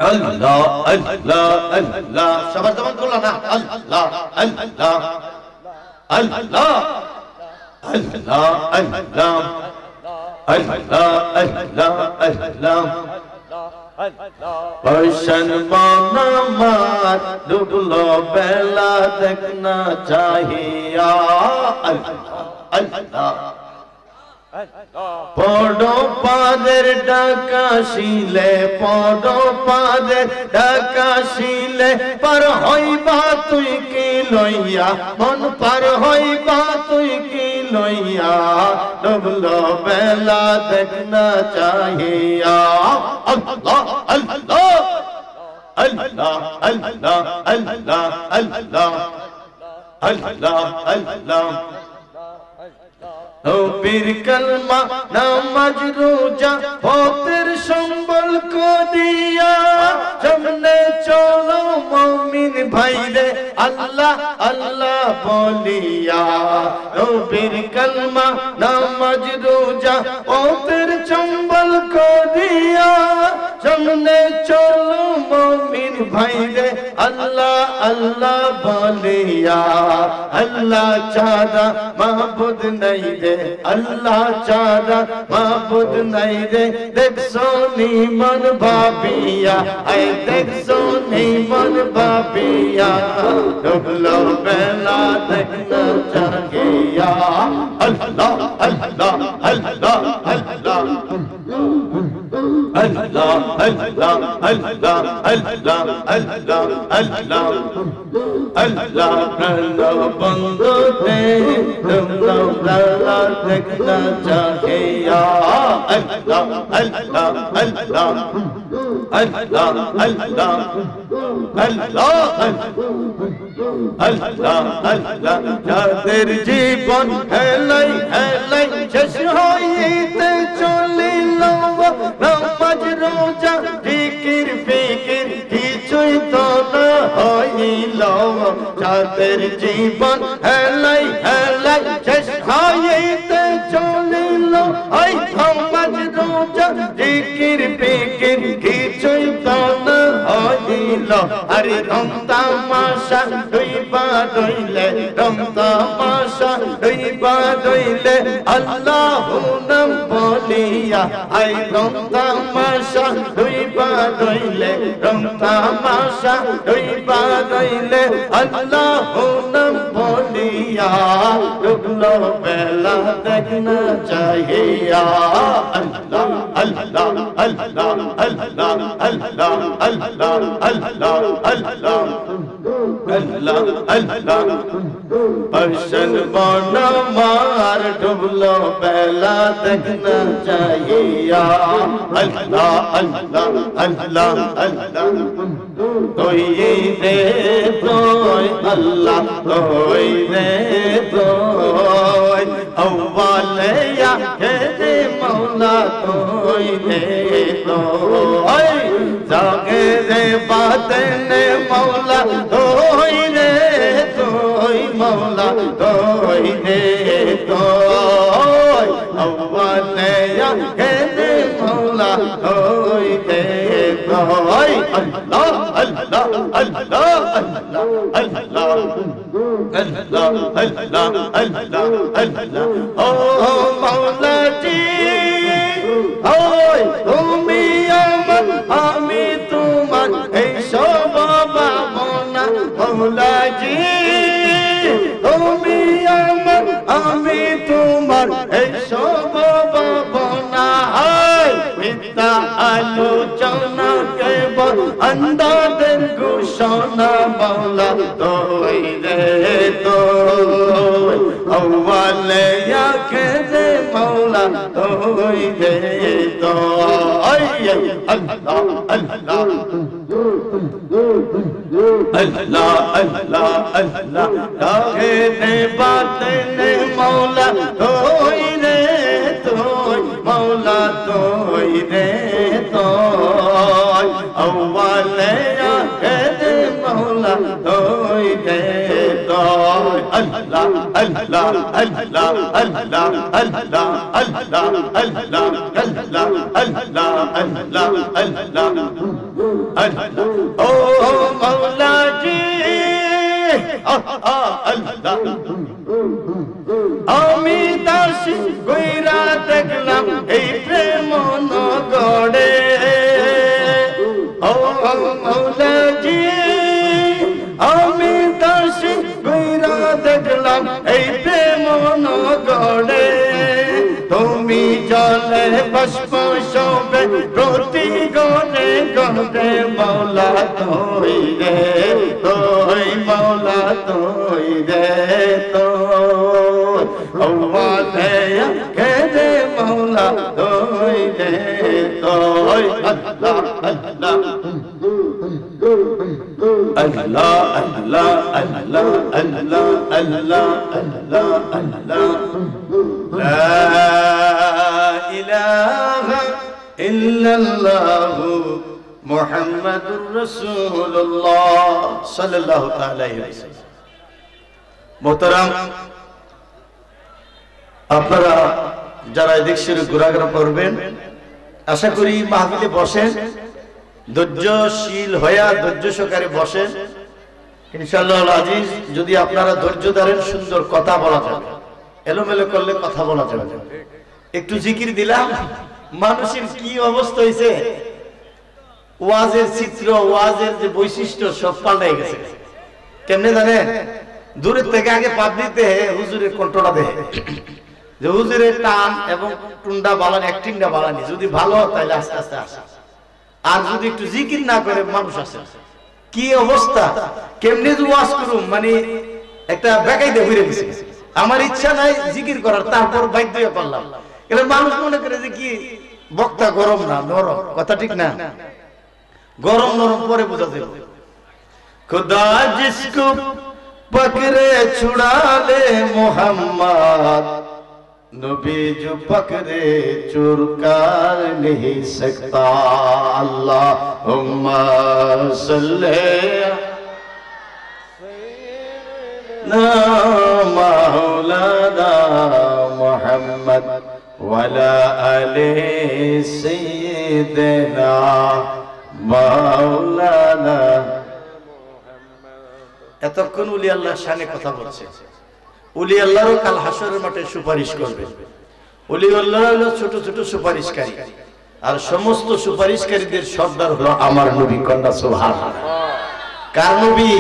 আল্লাহ আল্লাহ আল্লাহ সবার জবান করলা না আল্লাহ আল্লাহ আল্লাহ আল্লাহ আল্লাহ আল্লাহ আল্লাহ আল্লাহ পয়সন মানামার ডুবলো বেলা দেখনা চাহিয়া আল্লাহ আল্লাহ পড়ো পাদের ডাকা শিলে পড়ো পাদের ডাকা শিলে পার হইবা তুই কি লইয়া মন পার হইবা তুই কি লইয়া ডুবলো বেলা দেখনা চাহিয়া আল্লাহ আল্লাহ আল্লাহ আল্লাহ আল্লাহ আল্লাহ আল্লাহ আল্লাহ নবীর কালমা নামাজ রোজা হতের সম্বল করিয়া সামনে চলো মুমিন ভাইরে আল্লাহ আল্লাহ বলিয়া নবীর কালমা নামাজ রোজা হতের সম্বল করিয়া সামনে চলো মুমিন ভাইরে আল্লাহ আল্লাহ বলিয়া আল্লাহ ছাড়া মাবুদ নাই রে আল্লাহ ছাড়া মাবুদ নাই রে দেখছো নি মন ভাবিয়া আই দেখছো নি মন ভাবিয়া ডুবলো বেলা দেখনা চাহিয়া আল্লাহ আল্লাহ আল্লাহ আল্লাহ Allah Allah Allah Allah Allah Allah Allah Allah bando te Allah देखना चाहे या Allah Allah Allah Allah Allah Allah Allah যাদের জীবন হেলাই হেলাই শেষ হইতে চলিল নামাজ রোজা জিকির ফিকির কিছুই তো না হইল যাদের জীবন হেলাই হেলাই শেষ হইতে চলিল ওই নামাজ রোজা জিকির ফিকির কিছুই তো না হইল আরে রং তামাশা হইবা রইলে রং তামাশা হইবা রইলে আল্লাহু নাম বলিয়া আই রং তামাশা হইবা রইলে রং তামাশা হইবা রইলে আল্লাহু নাম বলিয়া ডুবলো বেলা দেখনা চাহিয়া আল্লাহ আল্লাহ আল্লাহ আল্লাহ আল্লাহ আল্লাহ আল্লাহ আল্লাহ আল্লাহ আল্লাহ পরশন বনা মার ডুবলো বেলা দেখনা চাহিয়া আল্লাহ আল্লাহ আল্লাহ আল্লাহ তোই রে তোই আল্লাহ তোই রে তোই আওয়ালে ইয়া হে মওলা তোই রে তোই জাগে রে বাতনে মওলা তোই রে তোই মওলা তোই রে তোই আওয়ালে ইয়া হে মওলা তোই রে তোই আল্লাহ আল্লাহ আল্লাহ আল্লাহ আল্লাহ Allah Allah Allah Allah oh maula ji oy tumi amar ami tumar ei sob babona maula ji tumi amar ami tumar ei sob babona ay pitta আলোচনা কেবল আন্দাজের ঘোষণা মাওলা তোই রে তোই আওয়ালে ইয়াকে রে মাওলা তোই রে তোই আল্লাহ আল্লাহ আল্লাহ আল্লাহ আল্লাহ তাকে নে বাতে নে মাওলা তোই রে তোই মাওলা তোই রে তোই আওয়ালে ইয়াকে রে মাওলা তোই রে তোই আল্লাহ আল্লাহ আল্লাহ আল্লাহ আল্লাহ আল্লাহ আল্লাহ আল্লাহ আল্লাহ আল্লাহ আল্লাহ अल्लाह ओ मौला जी अल्लाह আমি দাসী কইরা দেখলাম এই প্রেম নগরে ও মৌলা জি আমি দাসী কইরা দেখলাম এই প্রেম নগরে তুমি জলে বাষ্প শোভে প্রতি গনে গনে মৌলা তুই রে তুই মৌলা তুই রে আওয়াজে কেদে মৌলা তুই রে তুই আল্লাহ আল্লাহ আল্লাহ আল্লাহ আল্লাহ আল্লাহ আল্লাহ আল্লাহ আল্লাহ লা ইলাহা ইল্লাল্লাহ মুহাম্মাদুর রাসূলুল্লাহ সাল্লাল্লাহু তাআলা আলাইহি ওয়াসাল্লাম। মোহতারাম, আপনারা যারা এদিক সেদিক ঘোরাঘুরা করবেন, আশা করি মাহফিলে বসেন, ধৈর্যশীল হয়ে ধৈর্য সহকারে বসেন। ইনশাআল্লাহ আজিজ, যদি আপনারা ধৈর্য ধরেন সুন্দর কথা বলা যাবে, এলোমেলো করলে কথা বলা যাবে। একটু জিকির দিলাম, মানুষের কি অবস্থা হয়েছে, ওয়াজের চিত্র, ওয়াজের যে বৈশিষ্ট্য সব পাল্টাই গেছে। কেমনে জানেন? দূরের থেকে আগে পাবলিক দেহে হুজুরের কণ্ঠটা দেহে, যে হুজুরের টান এবং টুন্ডা বালানি, অ্যাক্টিংটা বালানি যদি ভালো হয় তাহলে আস্তে আস্তে আসে, আর যদি একটু জিকির না করে মানুষ আসে। কি অবস্থা, কেমনে যে ওয়াজ করুম, মানে একটা বেকাইতে ঘুরে গেছে। আমার ইচ্ছা নাই জিকির করার, তারপর বাধ্য হয়ে করলাম। এবার মানুষ মনে করে যে কি বক্তা গরম না নরম, কথা ঠিক না? গরম নরম পরে বোঝা যাবে। खुदा जिसको पकड़े छुड़ा ले मोहम्मद, नबी जो पकड़े चुरकार नहीं सकता। अल्लाहुम्मा सल्ले ना मौलाना मुहम्मद वाला आले सय्यिदना मौलाना। এতক্ষণ উলি আল্লাহর শানে কথা বলছে। উলি আল্লাহরও কাল হাসরের মাঠে সুপারিশ করবে। উলি আল্লাহ হলো ছোট ছোট সুপারিশকারী, আর সমস্ত সুপারিশকারীদের সর্দার হলো আমার নবী। কন্যা সুবহানাল্লাহ। কার নবী?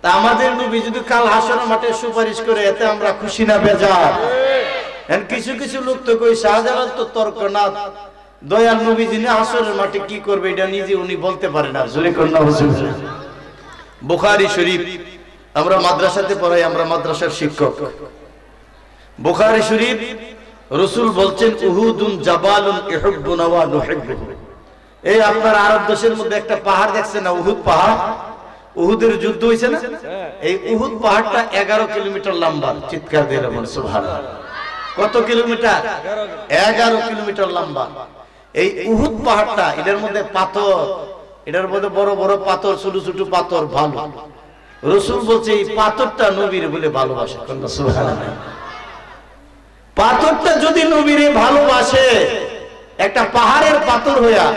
তা আমাদের নবী যদি কাল হাসরের মাঠে সুপারিশ করে, এতে আমরা খুশি না বেজার? কিছু কিছু লোক তো কই শাহজালাল তো তর্ক না, দয়াল নবী যিনি হাসরের মাঠে কি করবে এটা নিজে উনি বলতে পারে না। জোরে কন্যা হুজুর। বুখারী শরীফ আমরা মাদ্রাসাতে পড়াই, আমরা মাদ্রাসার শিক্ষক। বুখারী শরীফ রাসূল বলছেন উহুদুন জাবালুন ইহুব্বুনা ওয়া নুহিব্বুহু। এই আপনার আরব দেশের মধ্যে একটা পাহাড় দেখছেন না, উহুদ পাহাড়? উহুদের যুদ্ধ হয়েছে না, এই উহুদ পাহাড়টা 11 কিলোমিটার লম্বা। চিৎকার দিয়ে বলুন সুবহানাল্লাহ। কত কিলোমিটার? 11 কিলোমিটার লম্বা। এই উহুদ পাহাড়টা, এটার মধ্যে পাথর, এটার মধ্যে বড় বড় পাথর, ছোট ছোট পাথর ভালো। রাসূল বলছে এই পাথরটা নবীর বলে ভালোবাসে। সুবহানাল্লাহ। পাথরটা যদি নবীরে ভালোবাসে, একটা পাহাড়ের পাথর হইয়া,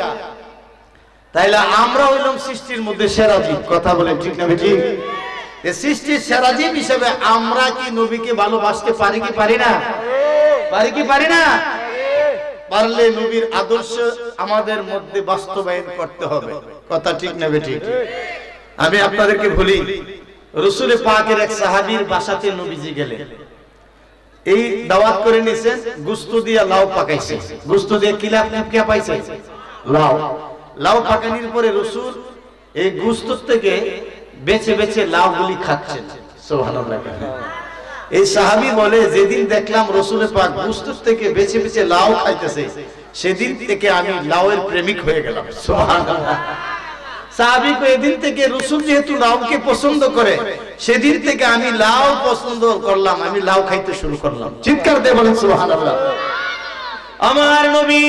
তাইলে আমরা হইলাম সৃষ্টির মধ্যে সেরা জীব। কথা বলেন ঠিক না ঠিক? এই সৃষ্টির সেরা জীব হিসেবে আমরা কি নবীকে ভালোবাসতে পারি কি পারি না? পারি কি পারি না? পারলে নবীর আদর্শ আমাদের মধ্যে বাস্তবায়ন করতে হবে। কথা ঠিক না বেঠিক? আমি আপনাদেরকে বলি, রাসূল পাকের এক সাহাবীর বাসাতে নবীজি গেলেন, এই দাওয়াত করে নিছেন, গোশত দিয়া লাউ পাকাইছে। গোশত দিয়ে কি পাইছে? লাউ। লাউ পাকানির পরে রাসূল এই গোশত থেকে বেছে বেছে লাউগুলি খাচ্ছেন। সুবহানাল্লাহ। এই সাহাবী বলে, যেদিন দেখলাম রাসূল পাক গোশত থেকে বেছে বেছে লাউ খাইতেছে, সেদিন থেকে আমি লাউয়ের প্রেমিক হয়ে গেলাম। সুবহানাল্লাহ। সাহাবী কো, এদিন থেকে রাসূল যেহেতু লাউকে পছন্দ করে, সেদিন থেকে আমি লাউ পছন্দ করলাম, আমি লাউ খাইতে শুরু করলাম। চিৎকার দিয়ে বলেন সুবহানাল্লাহ। আমার নবী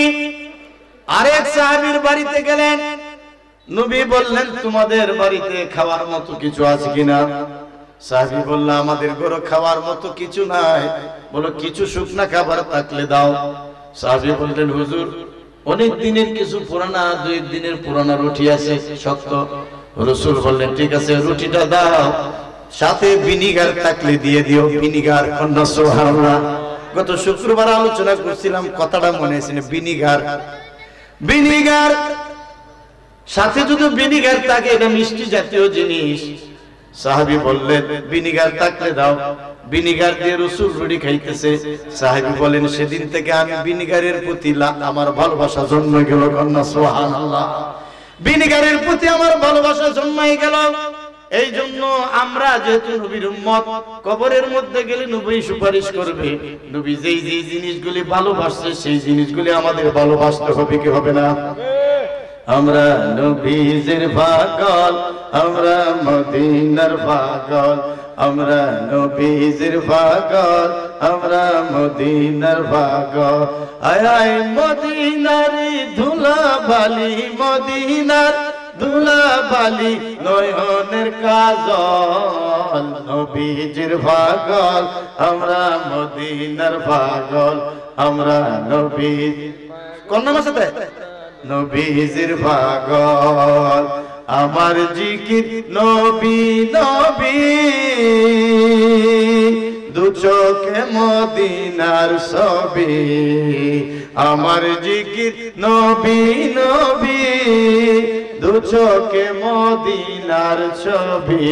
আরেক সাহাবীর বাড়িতে গেলেন, নবী বললেন তোমাদের বাড়িতে খাওয়ার মতো কিছু আছে কিনা? সাহাবী বলল, আমাদের ঘরে খাওয়ার মতো কিছু নাই। বলো, কিছু শুকনা খাবার থাকলে দাও। সাহাবী বললেন, হুজুর অনেক দিনের কিছু পুরানা, 2 দিনের পুরানা রুটি আছে, শক্ত। রাসূল বললেন ঠিক আছে রুটিটা দাও, সাথে ভিনিগার থাকলে দিয়ে দিও, ভিনিগার। কন্যা সুবহানাল্লাহ। গত শুক্রবার আলোচনা করছিলাম, কথাটা মনে আছে না? ভিনিগার, ভিনিগার সাথে যদি ভিনিগার থাকে, এটা মিষ্টি জাতীয় জিনিস। সাহাবী বললেন ভিনিগার থাকলে দাও। ভিনিগার দিয়ে রাসূল রুটি খাইতেছে। সাহাবী বলেন সেদিন থেকে আমি ভিনিগারের প্রতি আমার ভালোবাসা জন্মে গেল। কন্যা সুবহানাল্লাহ। ভিনিগারের প্রতি আমার ভালোবাসা জন্মাই গেল। এই জন্য আমরা যেহেতু নবীর উম্মত, কবরের মধ্যে গেলে নবী সুপারিশ করবে। নবী যেই যেই জিনিসগুলি ভালোবাসছে সেই জিনিসগুলি আমাদের ভালোবাসতে হবে কি হবে না? আমরা নবীজির পাগল, আমরা মদিনার পাগল, আমরা নবীজির পাগল, আমরা মদিনার পাগল। আয় আয় মদিনার ধুলা বালি, মদিনার ধুলা বালি, নয়নের কাজল। নবীজির পাগল, আমরা মদিনার পাগল, আমরা নবী। কোন নাম আছে? নবীজির পাগল। আমার জিকির নবী নবী, দু চোখে মদিনার ছবি। আমার জিকির নবী নবী, দু চোখে মদিনার ছবি।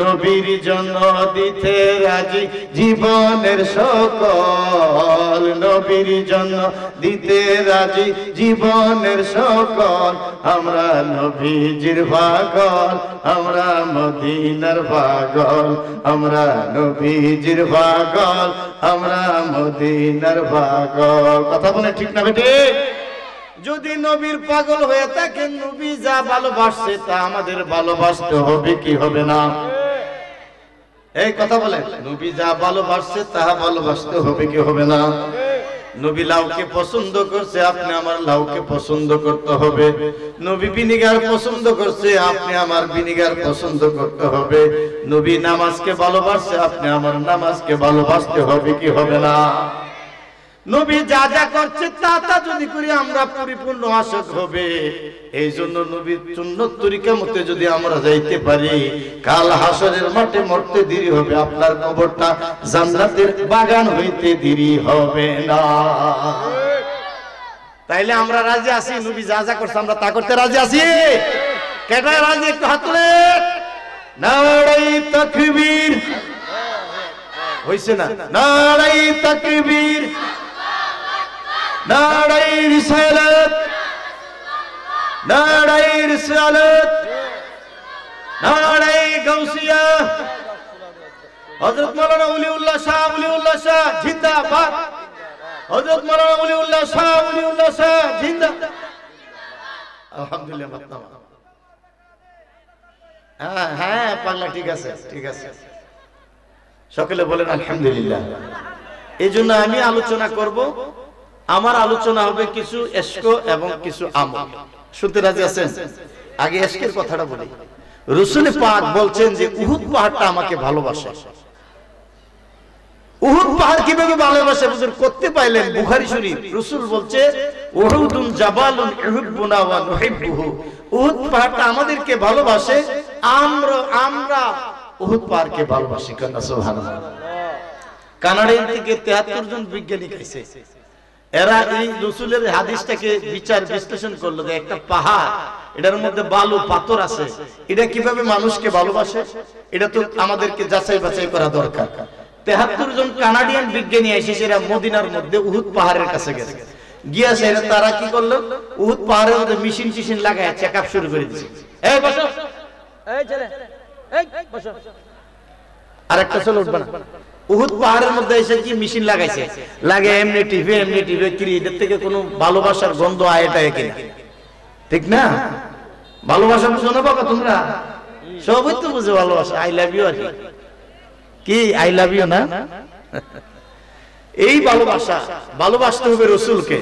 নবীর জন্য দিতে রাজি জীবনের সকল, নবীর জন্য দিতে রাজি জীবনের সকল। আমরা নবীজির পাগল, আমরা মদিনার পাগল, আমরা নবীজির পাগল, আমরা মদিনার পাগল। কথা বলে ঠিক না বেটে? যদি নবীর পাগল হয়ে থাকেন, নবী যা ভালোবাসছে তা আমাদের ভালোবাসতে হবে কি হবে না? এই কথা বলেন, নবী যা ভালোবাসছে তাহা ভালোবাসতে হবে কি হবে না? নবী লাউকে পছন্দ করছে, আপনি আমার লাউকে পছন্দ করতে হবে। নবী ভিনিগার পছন্দ করছে, আপনি আমার ভিনিগার পছন্দ করতে হবে। নবী নামাজকে ভালোবাসছে, আপনি আমার নামাজকে ভালোবাসতে হবে কি হবে না? নবী যা যা করছে তা তা যদি করি আমরা পরিপূর্ণ আশক হবে। এই জন্য নবীর সুন্নত তরিকা মতে যদি আমরা যাইতে পারি, কাল হাসরের মাঠে মরতে দেরি হবে, আপনার কবরটা জান্নাতের বাগান হইতে দেরি হবে না। তাইলে আমরা রাজি আছি? নবী যা যা করছে আমরা তা করতে রাজি আছি? কেটা রাজি? একটু হাত তুলে। নারায়ে তাকবীর হইছে না? নারায়ে তাকবীর, নারায়ে রিসালাত, নারায়ে রিসালাত, নারায়ে গাউসিয়া। হযরত মাওলানা ওলিউল্লাহ শাহ, ওলিউল্লাহ শাহ জিন্দাবাদ। হযরত মাওলানা ওলিউল্লাহ শাহ, ওলিউল্লাহ শাহ জিন্দাবাদ। আলহামদুলিল্লাহ। হ্যাঁ হ্যাঁ পাগলা, ঠিক আছে ঠিক আছে। সকলে বলেন আলহামদুলিল্লাহ। এই জন্য আমি আলোচনা করব, আমার আলোচনা হবে কিছু এশক এবং কিছু আমল। শুনতে রাজি আছেন? আগে এশকের কথাটা বলি। রাসূল পাক বলছেন যে উহুদ পাহাড়টা আমাকে ভালোবাসে। উহুদ পাহাড় কিভাবে ভালোবাসে বুঝুন করতে পাইলেন? বুখারী শরীফ। রাসূল বলছে উহুদুন জাবালুন ইউহিব্বুনা ওয়া নুহিব্বুহু। উহুদ পাহাড়টা আমাদেরকে ভালোবাসে, আমরা উহুদ পাহাড়কে ভালোবাসি। কন্যা সুবহানাল্লাহ। কানাডা থেকে 73 জন বিজ্ঞানী খাইছে। এরা এই রাসূলের হাদিসটাকে বিচার বিশ্লেষণ করলো যে একটা পাহাড়, এটার মধ্যে বালু পাথর আছে, এটা কিভাবে মানুষকে ভালোবাসে, এটা তো আমাদেরকে যাচাই বাছাই করা দরকার। 73 জন কানাডিয়ান বিজ্ঞানী এসে সেরা মদিনার মধ্যে উহুদ পাহাড়ের কাছে গেছে। গিয়া সেরা তারা কি করলো, উহুদ পাহাড়ের মধ্যে মেশিন টিশিন লাগায় চেকআপ শুরু করে দিয়েছে। এই বসো, এই ছেলে, এই বসো। আরেকটা চলো উঠবা না। উহুদ পাহাড়ের মধ্যে এসে কি মেশিন লাগাইছে, লাগে এমনি টিভি কি এটার থেকে কোনো ভালোবাসার গন্ধ আয়টা কিনা? ঠিক না? ভালোবাসা বুঝো না বাবা তোমরা? সবই তো বুঝে ভালোবাসা। আই লাভ ইউ আর কি আই লাভ ইউ না? এই ভালোবাসা, ভালোবাসতে হবে রাসূলকে।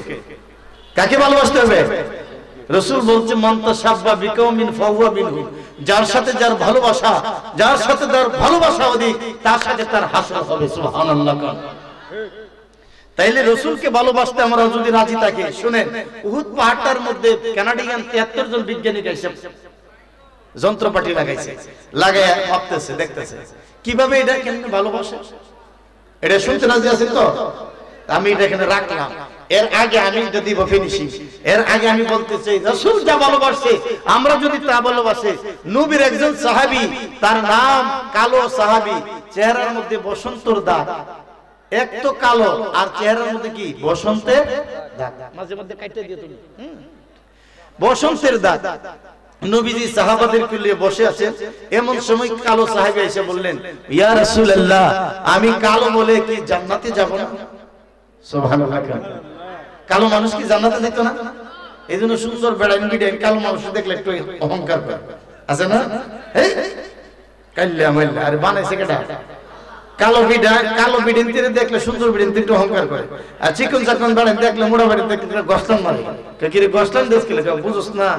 কাকে ভালোবাসতে হবে? রাসূল বলছে মান তাশাব্বা বিকাউমিন ফাহুয়া মিনহু। যার সাথে যার ভালোবাসা, যার সাথে যার ভালোবাসা অধিক, তার সাথে তার হাসর হবে। সুবহানাল্লাহ। তাইলে রসুলকে ভালোবাসতে আমরা যদি রাজি থাকি, শুনেন উহুদ পাহাড়টার মধ্যে কানাডিয়ান 73 জন বিজ্ঞানী গাইছে, যন্ত্রপাতি লাগাইছে, লাগায় ভাবতেছে, দেখতেছে কিভাবে এটা কেমনে ভালোবাসে, এটা শুনতে রাজি আছেন তো? আমি এটা এখানে রাখলাম। এর আগে আমি এটা দিব ফিনিশিং। এর আগে আমি বলতে চাই রাসূল যা ভালোবাসে আমরা যদি তা ভালোবাসে। নবীর একজন সাহাবী, তার নাম কালো সাহাবী, চেহারার মধ্যে বসন্তর দাগ, এক তো কালো আর চেহারার মধ্যে কি বসন্তের দাগ, মাঝে মধ্যে কাটতে দিও তুমি, বসন্তের দাগ। নবীজি সাহাবাদেরকে নিয়ে বসে আছেন, এমন সময় কালো সাহাবী এসে বললেন, ইয়া রাসূলুল্লাহ, আমি কালো বলে কি জান্নাতে যাব না? সুবহানাল্লাহ। কালো মানুষ কি জান্নাতে যেত না? এইজন্য সুন্দর বেড়াইন বিড়াইন কালো মানুষ দেখলে একটু অহংকার করে, আছে না? এই কাল্লা মাল্লা, আরে বানাইছে কেডা? কালো বিড়া, কালো বিড়িন তীরে দেখলে সুন্দর বিড়িন তীরে অহংকার করে, আর চিকন চাকন বেড়াইন দেখলে মোড়া বাড়ি দেখলে গসলান মারে। কি রে গসলান দেখলে বুঝছ না?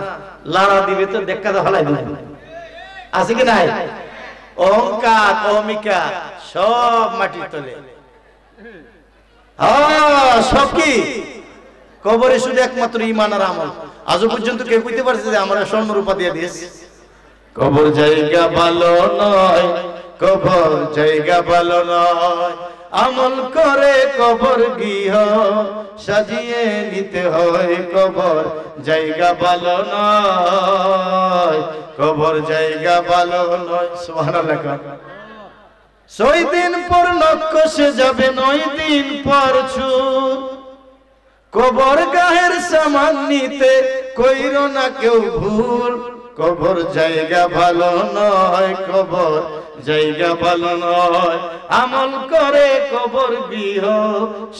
লাড়া দিবে তো দেখা দা হলাই দিবে, আছে কি নাই? অহংকার অহমিকা সব মাটির তলে। সব কি কবরে শুধু একমাত্র ঈমান আর আমল। আজ পর্যন্ত কেউ কইতে পারছে যে আমরা স্বর্ণ রূপা দিয়ে দিয়েছি? কবর জায়গা ভালো নয়, কবর জায়গা ভালো নয়, আমল করে কবর গৃহ সাজিয়ে নিতে হয়, কবর জায়গা ভালো নয়, কবর জায়গা ভালো নয়। সুবহানাল্লাহ। 6 দিন পর লক্ষ্য সে যাবে, 9 দিন পর ছুট, কবর গায়ের সামান নিতে কইরো না কেউ ভুল, কবর জায়গা ভালো নয়, কবর জায়গা ভালো নয়, আমল করে কবর গৃহ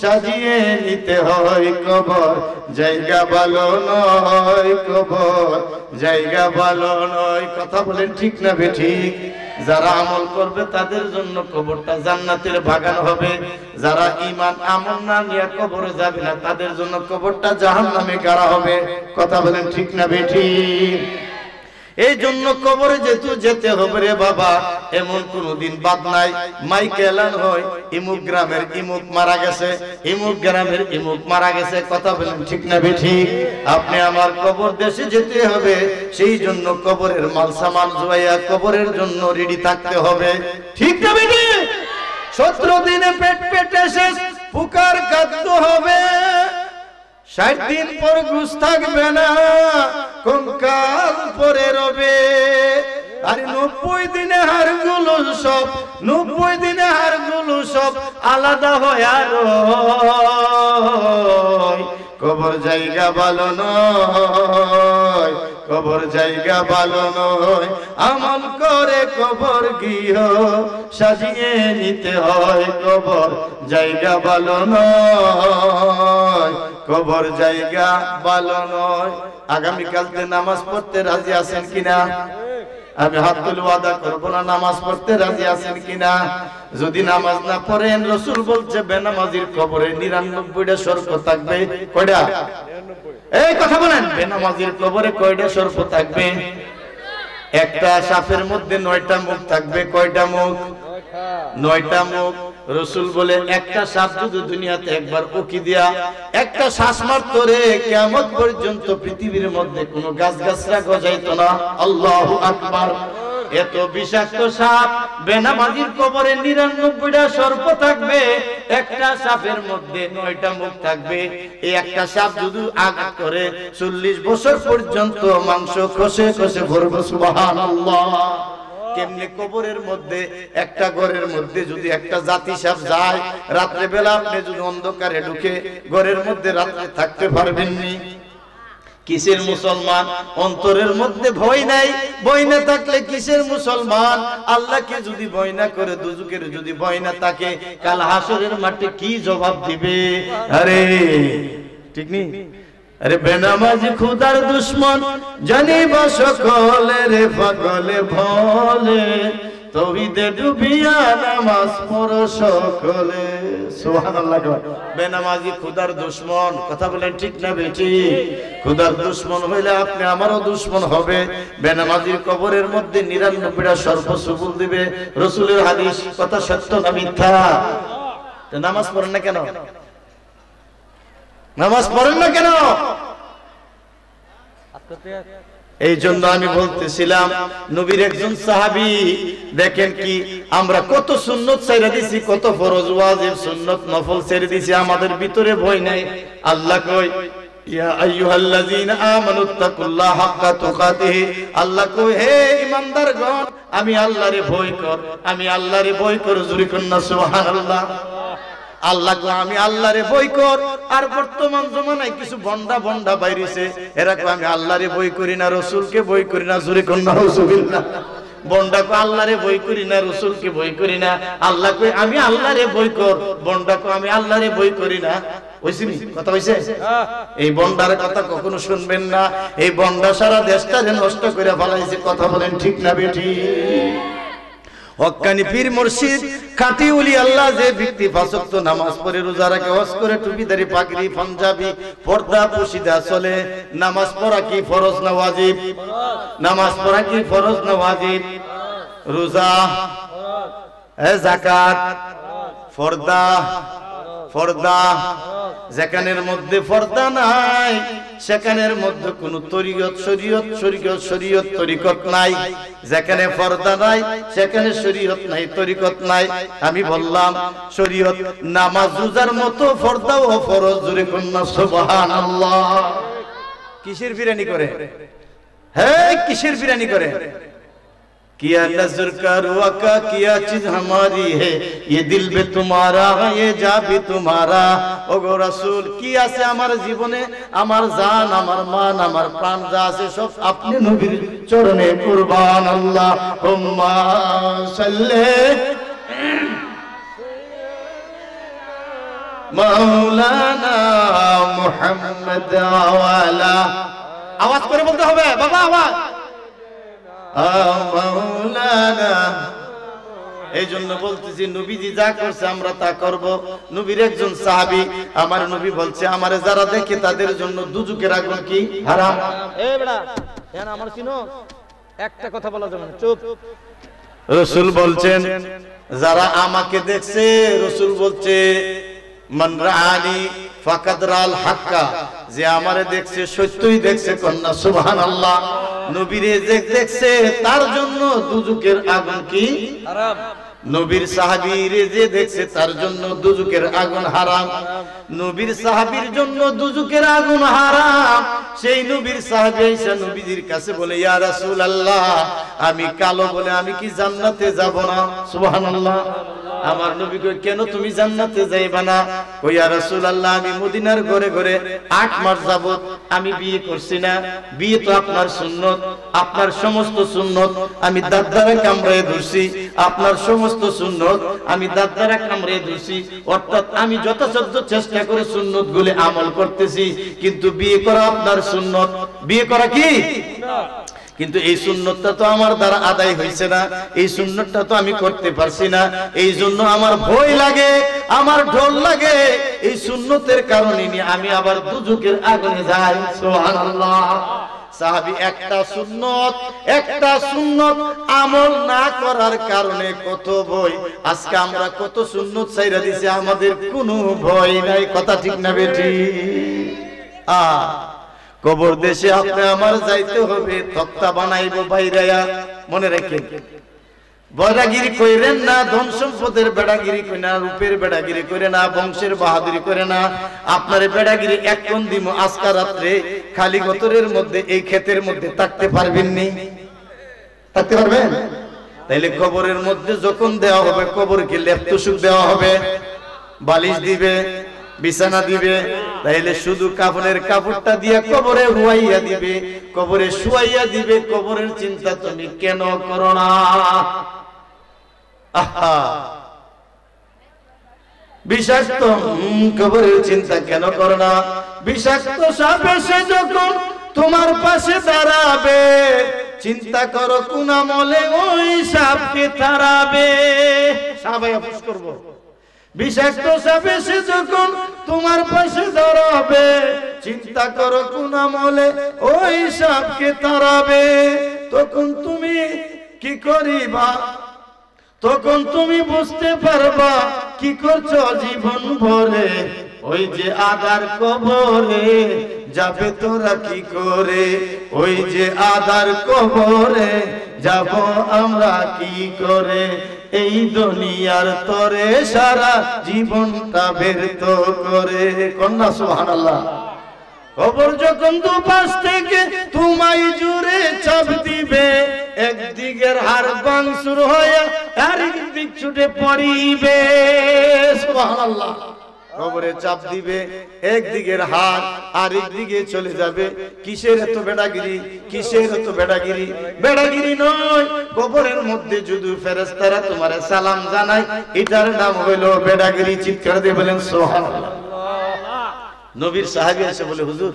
সাজিয়ে নিতে হয়, কবর জায়গা ভালো নয়, কবর জায়গা ভালো নয়। কথা বলেন ঠিক না বেঠিক? যারা আমল করবে তাদের জন্য কবরটা জান্নাতের বাগান হবে, যারা ঈমান আমল না নিয়ে কবরে যাবে না তাদের জন্য কবরটা জাহান্নামে গাড়া হবে। কথা বলেন ঠিক না বেঠিক? এই জন্য কবরে যেতে হবে রে বাবা, এমন কোনদিন বাদ নাই মাইকে এলান হয় ইমুক গ্রামের ইমুক মারা গেছে, ইমুক গ্রামের ইমুক মারা গেছে। কথা বলেন ঠিক না বেঠিক? আপনি আমার কবর দেশে যেতে হবে, সেই জন্য কবরের মাল সামান জুয়াইয়া কবরের জন্য রেডি থাকতে হবে। ঠিক না বেঠিক? 17 দিনে পেট পেটে শেষ, পুকার খাদ্য হবে, 60 দিন পর ঘুষ থাকবে না, কঙ্কাল পরে রবে, আর 90 দিনে হাড়গুলো সব, 90 দিনে হাড়গুলো সব আলাদা হয় আর কবর জায়গা ভালো নয়, কবর জায়গা ভালো নয়, আমল করে কবর গৃহ সাজিয়ে নিতে হয়, কবর জায়গা ভালো নয়, কবর জায়গা ভালো নয়। আগামীকালকে নামাজ পড়তে রাজি আছেন কিনা? আমি হাত তুলে ওয়াদা করব না, নামাজ পড়তে রাজি আছেন কিনা? যদি নামাজ না পড়েন, রাসূল বলছে বেনামাজির কবরে 99টা সর্প থাকবে। কয়টা? এই কথা বলেন, বেনামাজির কবরে কয়টা সর্প থাকবে? একটা সাপের মধ্যে 9টা মুখ থাকবে। কয়টা মুখ? 9টা মুখ। রাসূল বলে একটা সাপ যদি দুনিয়াতে একবার উকি দিয়া একটা শ্বাস মারতো রে, কিয়ামত পর্যন্ত পৃথিবীর মধ্যে কোনো গাছগাছরা গজাইতো না। আল্লাহু আকবার। এত বিষাক্ত সাপ, বেনামাজির কবরে 99টা সর্প থাকবে, একটা সাপের মধ্যে 9টা মুখ থাকবে। এই একটা সাপ যদি আঘাত করে 40 বছর পর্যন্ত মাংস খসে খসে ভরবে। সুবহানাল্লাহ। কেমনে কবরের মধ্যে একটা ঘরের মধ্যে যদি একটা জাতি সাপ যায়, রাত্রে বেলা আপনি যদি অন্ধকারে ঢুকে ঘরের মধ্যে রাত্রে থাকতে পারবেন নি? কিসের মুসলমান? অন্তরের মধ্যে ভয় নাই। ভয় না থাকলে কিসের মুসলমান? আল্লাহকে যদি ভয় না করে, দুজুকের যদি ভয় না থাকে, কাল হাসরের মাঠে কি জবাব দিবে? আরে ঠিক নেই? আরে বেনামাজি খুদার দুশ্মন জানিবা সকলে রে, পাগলে ভলে তৌহিদে ডুবিয়া নামাজ পড়ো সকলে। সুবহানাল্লাহ। বেনামাজি খুদার দুশ্মন। কথা বলেন ঠিক না বেঠিক? খুদার দুশ্মন হইলে আপনি আমারও দুশ্মন হবে। বেনামাজির কবরের মধ্যে 99টা সর্প সুবুল দিবে। রাসূলের হাদিস, কথা সত্য না মিথ্যা? নামাজ পড়েন না কেন? নামাজ পড়েন না কেন? এই জন্য আমি বলতেছিলাম নবীর একজন সাহাবী, দেখেন কি আমরা কত সুন্নত ছেড়ে দিছি, কত ফরজ ওয়াজিব সুন্নত নফল ছেড়ে দিছি, আমাদের ভিতরে ভয় নাই। আল্লাহ কই ইয়া আইয়ুহাল্লাযীনা আমানুত্তাকুল্লাহা হাক্কা তুকাতিহি, আল্লাহ কই হে ঈমানদারগণ আমি আল্লাহরে ভয় কর, আমি আল্লাহরে ভয় কর, জোরে কন্না সুবহানাল্লাহ। আল্লাহ কো আমি আল্লাহরে ভয় কর। আর বর্তমান জমানায় কিছু বন্ডা বন্ডা বাইরেছে, এরা কো আমি আল্লাহরে ভয় করি না, রাসূলকে ভয় করি না, জোরে কন্না নাউযুবিল্লাহ। বন্ডা কো আল্লাহরে ভয় করি না, রাসূলকে ভয় করি না। আল্লাহ কই আমি আল্লাহরে ভয় কর, বন্ডা কো আমি আল্লাহরে ভয় করি না। হইছিনি কথা হইছে? এই বন্ডার কথা কখনো শুনবেন না। এই বন্ডা সারা দেশটারে নষ্ট করে ফেলাইছে। কথা বলেন ঠিক না বেঠি? হক্কানি পীর মুর্শিদ খাঁটি ওলি আল্লাহ যে ব্যক্তি পাঁচ ওয়াক্ত নামাজ পড়ে, রোজা রাখে, হজ করে, টুপিদারি পাগড়ি পাঞ্জাবি পর্দা পুশিদা চলে, নামাজ পড়া কি ফরজ না ওয়াজিব? নামাজ পড়া কি ফরজ না ওয়াজিব? রোজা, যাকাত, পর্দা, পর্দা যেখানের মধ্যে পর্দা নাই সেখানের মধ্যে কোন তরিকত শরীয়ত তরিকত নাই। যেখানে পর্দা নাই সেখানে শরীয়ত নাই, তরিকত নাই। আমি বললাম শরীয়ত নামাজ রোজার মতো পর্দা ও ফরজ, জোরে কন্না সুবহানাল্লাহ। কিসের বিরানি করে? হ্যাঁ কিসের বিরানি করে? किया नजर का रुआ का किया चीज हमारी है, ये दिल भी तुम्हारा है, ये जा भी तुम्हारा। ओगो रसूल কি আছে আমার জীবনে, আমার জান, আমার মান, আমার প্রাণ যা আছে সব আপনি নবীর চরণে কুরবান। আল্লাহুম্মা সাল্লি মাওলানা মুহাম্মদ ওয়ালা। আওয়াজ করে বলতে হবে বাবা, আওয়াজ। এই জন্য বলতেছি নবীজি যা করছে আমরা তা করব। নবীর একজন সাহাবী, আমার নবী বলছে আমারে যারা দেখে তাদের জন্য দুজকের আগুন কি হারাম। এই বেটা জান আমার চিনো, একটা কথা বলা যাবে না, চুপ। রাসূল বলছেন যারা আমাকে দেখছে, রাসূল বলছে মান রাআনি ফাকাদ রাল হাক্কা, যে আমারে দেখছে সত্যই দেখছে, কন্না সুবহানাল্লাহ। নবীরে যে দেখছে তার জন্য দুজকের আগুন কি হারাম। নবীর সাহাবীরে যে দেখছে তার জন্য দুজকের আগুন হারাম। নবীর সাহাবীর জন্য দুজকের আগুন হারাম। সেই নবীর সাহাবী এসে নবীজির কাছে বলে ইয়া রাসূলুল্লাহ আমি কালো বলে আমি কি জান্নাতে যাব না? সুবহানাল্লাহ। আমার নবী কই কেন তুমি জান্নাতে যাইবা না? কই ইয়া রাসূলুল্লাহ আমি মদিনার ঘরে ঘরে 8 মাস যাবত আমি বিয়ে করছি না। বিয়ে তো আপনার সুন্নত, আপনার সমস্ত সুন্নত আমি দাঁত দ্বারা কামড়ে ধরছি, আপনার সমস্ত সুন্নত আমি দাঁত দ্বারা কামড়ে ধরছি। অর্থাৎ আমি যথাসাধ্য চেষ্টা করে সুন্নত গুলি আমল করতেছি, কিন্তু বিয়ে করা আপনার সুন্নত। বিয়ে করা কি? কিন্তু এই সুন্নতটা তো আমার দ্বারা আদায় হইছে না, এই সুন্নতটা তো আমি করতে পারছি না। এই জন্য আমার ভয় লাগে, আমার ঢল লাগে। এই সুন্নতের কারণে আমি আবার দুজকের আগুনে যাই। সুবহানাল্লাহ। সাহাবী একটা সুন্নত আমল না করার কারণে কত ভয়। আজকে আমরা কত সুন্নত ছাইরা দিছি, আমাদের কোনো ভয় নাই। কথা ঠিক না বেটি? কবর দেশে আপনি আমার যাইতে হবে, তক্তা বানাইবো বাইরায়া। মনে রাখেন বেড়াগিরি কইরেন না, ধন সম্পদের বেড়াগিরি কই না, রূপের বেড়াগিরি করে না, বংশের বাহাদুরি করে না। আপনার বেড়াগিরি এক কোন দিম আজকা রাত্রে খালি গতরের মধ্যে এই ক্ষেতের মধ্যে থাকতে পারবেন নি? থাকতে পারবেন? তাইলে কবরের মধ্যে যখন দেওয়া হবে, কবরকে লেপ তোষক দেওয়া হবে, বালিশ দিবে, বিছানা দিবে। তাইলে শুধু কাফনের কাপড়টা দিয়ে কবরে হুয়াইয়া দিবে, কবরে শুয়াইয়া দিবে। কবরের চিন্তা তুমি কেন করো না? বিষাক্ত কবরের চিন্তা কেন করো না? বিষাক্ত সাপ এসে যখন তোমার পাশে দাঁড়াবে, চিন্তা করো কোন আমলে ওই সাপকে তাড়াবে। সাহাবায়ে আফসোস করবো। বিষাক্ত সাপ এসে যখন তোমার পাশে দাঁড়াবে, চিন্তা করো কোন আমলে ওই সাপকে তাড়াবে। তখন তুমি কি করিবা? তখন তুমি বুঝতে পারবা কি করছো জীবন ভরে, ওই যে আদার কবরে যাবে তোরা কি করে, ওই যে আদার কবরে যাব আমরা কি করে, এই দুনিয়ার তরে সারা জীবনটা ব্যর্থ করে। কন্যা সুবহানাল্লাহ। কবর যখন দুপাশ থেকে তোমায় জুড়ে চাপ দিবে, একদিকের হাড় ভাঙচুর হয়ে আরেক দিক ছুটে পড়িবে। সুবহানাল্লাহ। কবরে চাপ দিবে, একদিকের হাড় আরেক দিকে চলে যাবে। কিসের এত বেড়াগিরি, কিসের এত বেড়াগিরি? বেড়াগিরি নয়, কবরের মধ্যে যদি ফেরেশতারা তোমার সালাম জানায়, এটার নাম হইলো বেড়াগিরি। চিৎকার দিয়ে বলেন সুবহানাল্লাহ। নবীর সাহাবী এসে বলে, হুজুর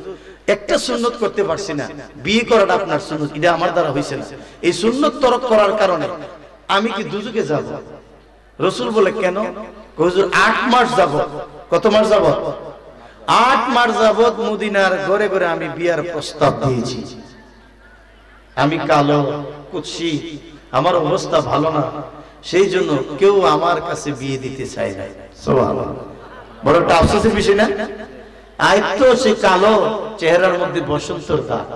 একটা সুন্নত করতে পারছি না, বিয়ে করাটা আপনার সুন্নত, এটা আমার দ্বারা হইছে না, এই সুন্নত তরক করার কারণে আমি কি দুজকে যাব? রাসূল বলে, কেন? হুজুর 8 মাস যাব। কত মাস যাব? 8 মাস যাবত মদিনার ঘরে ঘরে আমি বিয়ার প্রস্তাব দিয়েছি। আমি কালো, কুৎসি, আমার অবস্থা ভালো না, সেই জন্য কেউ আমার কাছে বিয়ে দিতে চায় না। সুবহানাল্লাহ। বড় একটা আফসোসের বিষয় না? আয়ত্ত সে কালো, চেহারার মধ্যে বসন্তর দাগ,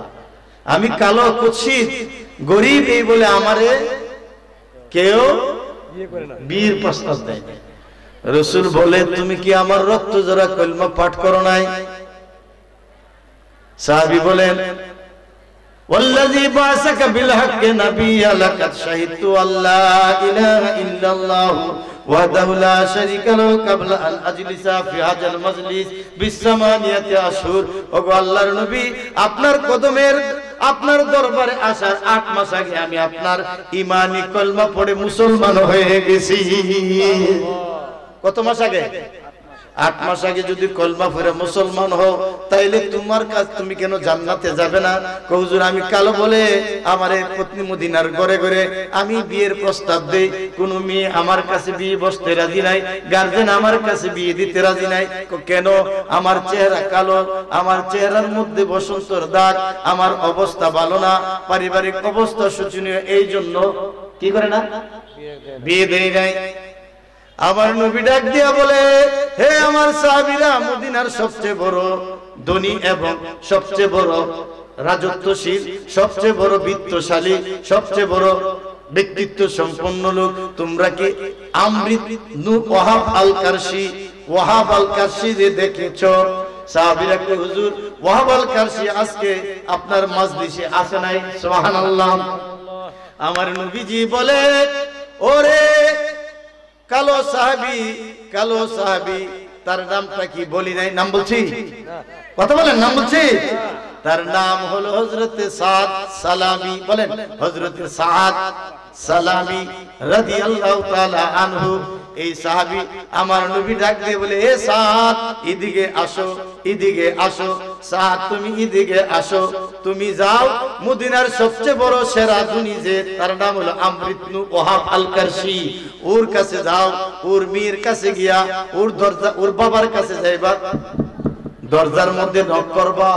আমি কালো, কুৎসিত, গরিব, এই বলে আমারে কেউ বিয়ের প্রস্তাব দেয় না। রাসূল বলে, তুমি কি আমার রক্ত জোড়া কলমা পাঠ করো নাই? সাহাবী বলেন, ওয়াল্লাযী বাসাকা বিল হাক্কি নাবিয়্যা লাকাদ শাহিদতু আল্লা ইলাহা ইল্লাল্লাহু ওয়াহদাহু লা শারীকা লাহু ক্বাবলা আন আজলিসা ফি হাযাল মাজলিস বিসামানিয়াতি আশহুর। ওগো আল্লাহর নবী, আপনার কদমের, আপনার দরবারে আসার 8 মাস আগে আমি আপনার ঈমানি কলমা পড়ে মুসলমান হয়ে গেছি। কত মাস আগে? 8 মাস আগে যদি কলমা পড়ে মুসলমান হও, তাইলে তোমার কাজ, তুমি কেন জান্নাতে যাবে না? হুজুর আমি কালো বলে আমারে পত্নী মদিনার ঘরে ঘরে আমি বিয়ের প্রস্তাব দেই, কোন মেয়ে আমার কাছে বিয়ে বসতে রাজি নাই, গার্জেন আমার কাছে বিয়ে দিতে রাজি নাই। কেন? আমার চেহারা কালো, আমার চেহারার মধ্যে বসন্তর দাগ, আমার অবস্থা ভালো না, পারিবারিক অবস্থা শোচনীয়, এই জন্য কি করে না, বিয়ে দেই নাই। আমার নবী ডাক দিয়া বলে, হে আমার সাহাবীরা, মদিনার সবচেয়ে বড় ধনী এবং সবচেয়ে বড় রাজত্বশীল, সবচেয়ে বড় বিত্তশালী, সবচেয়ে বড় ব্যক্তিত্ব সম্পন্ন লোক, তোমরা কি আমর ইবনে ওয়াহাব আল কারশি, ওয়াহাব আল কারশি রে দেখেছো? সাহাবীরা কয়, হুজুর ওয়াহাব আল কারশি আজকে আপনার মাজলিসে আসে নাই। সুবহানাল্লাহ। আমার নবীজি বলে, ওরে কালো সাহাবী, কালো সাহাবী, তার নামটা কি বলি নাই? নাম বলছি? কথা বলেন, নাম বলছি? তার নাম হলো হযরতে সাদ সালামি। বলেন, হযরতে সাদ সালামি রাদিয়াল্লাহু তাআলা আনহু। এই সাহাবী আমার নবী ডাক দিয়ে বলে, এ সাদ, এদিকে আসো, এদিকে আসো। সাদ, তুমি এদিকে আসো, তুমি যাও মদিনার সবচেয়ে বড় সেরা ধনী, যে তার নাম হলো আমর ইবনে ওয়াহাব আল কারশি, ওর কাছে যাও, ওর মেয়ের কাছে গিয়া ওর দরজা, ওর বাবার কাছে যাইবা, দরজার মধ্যে নক করবা।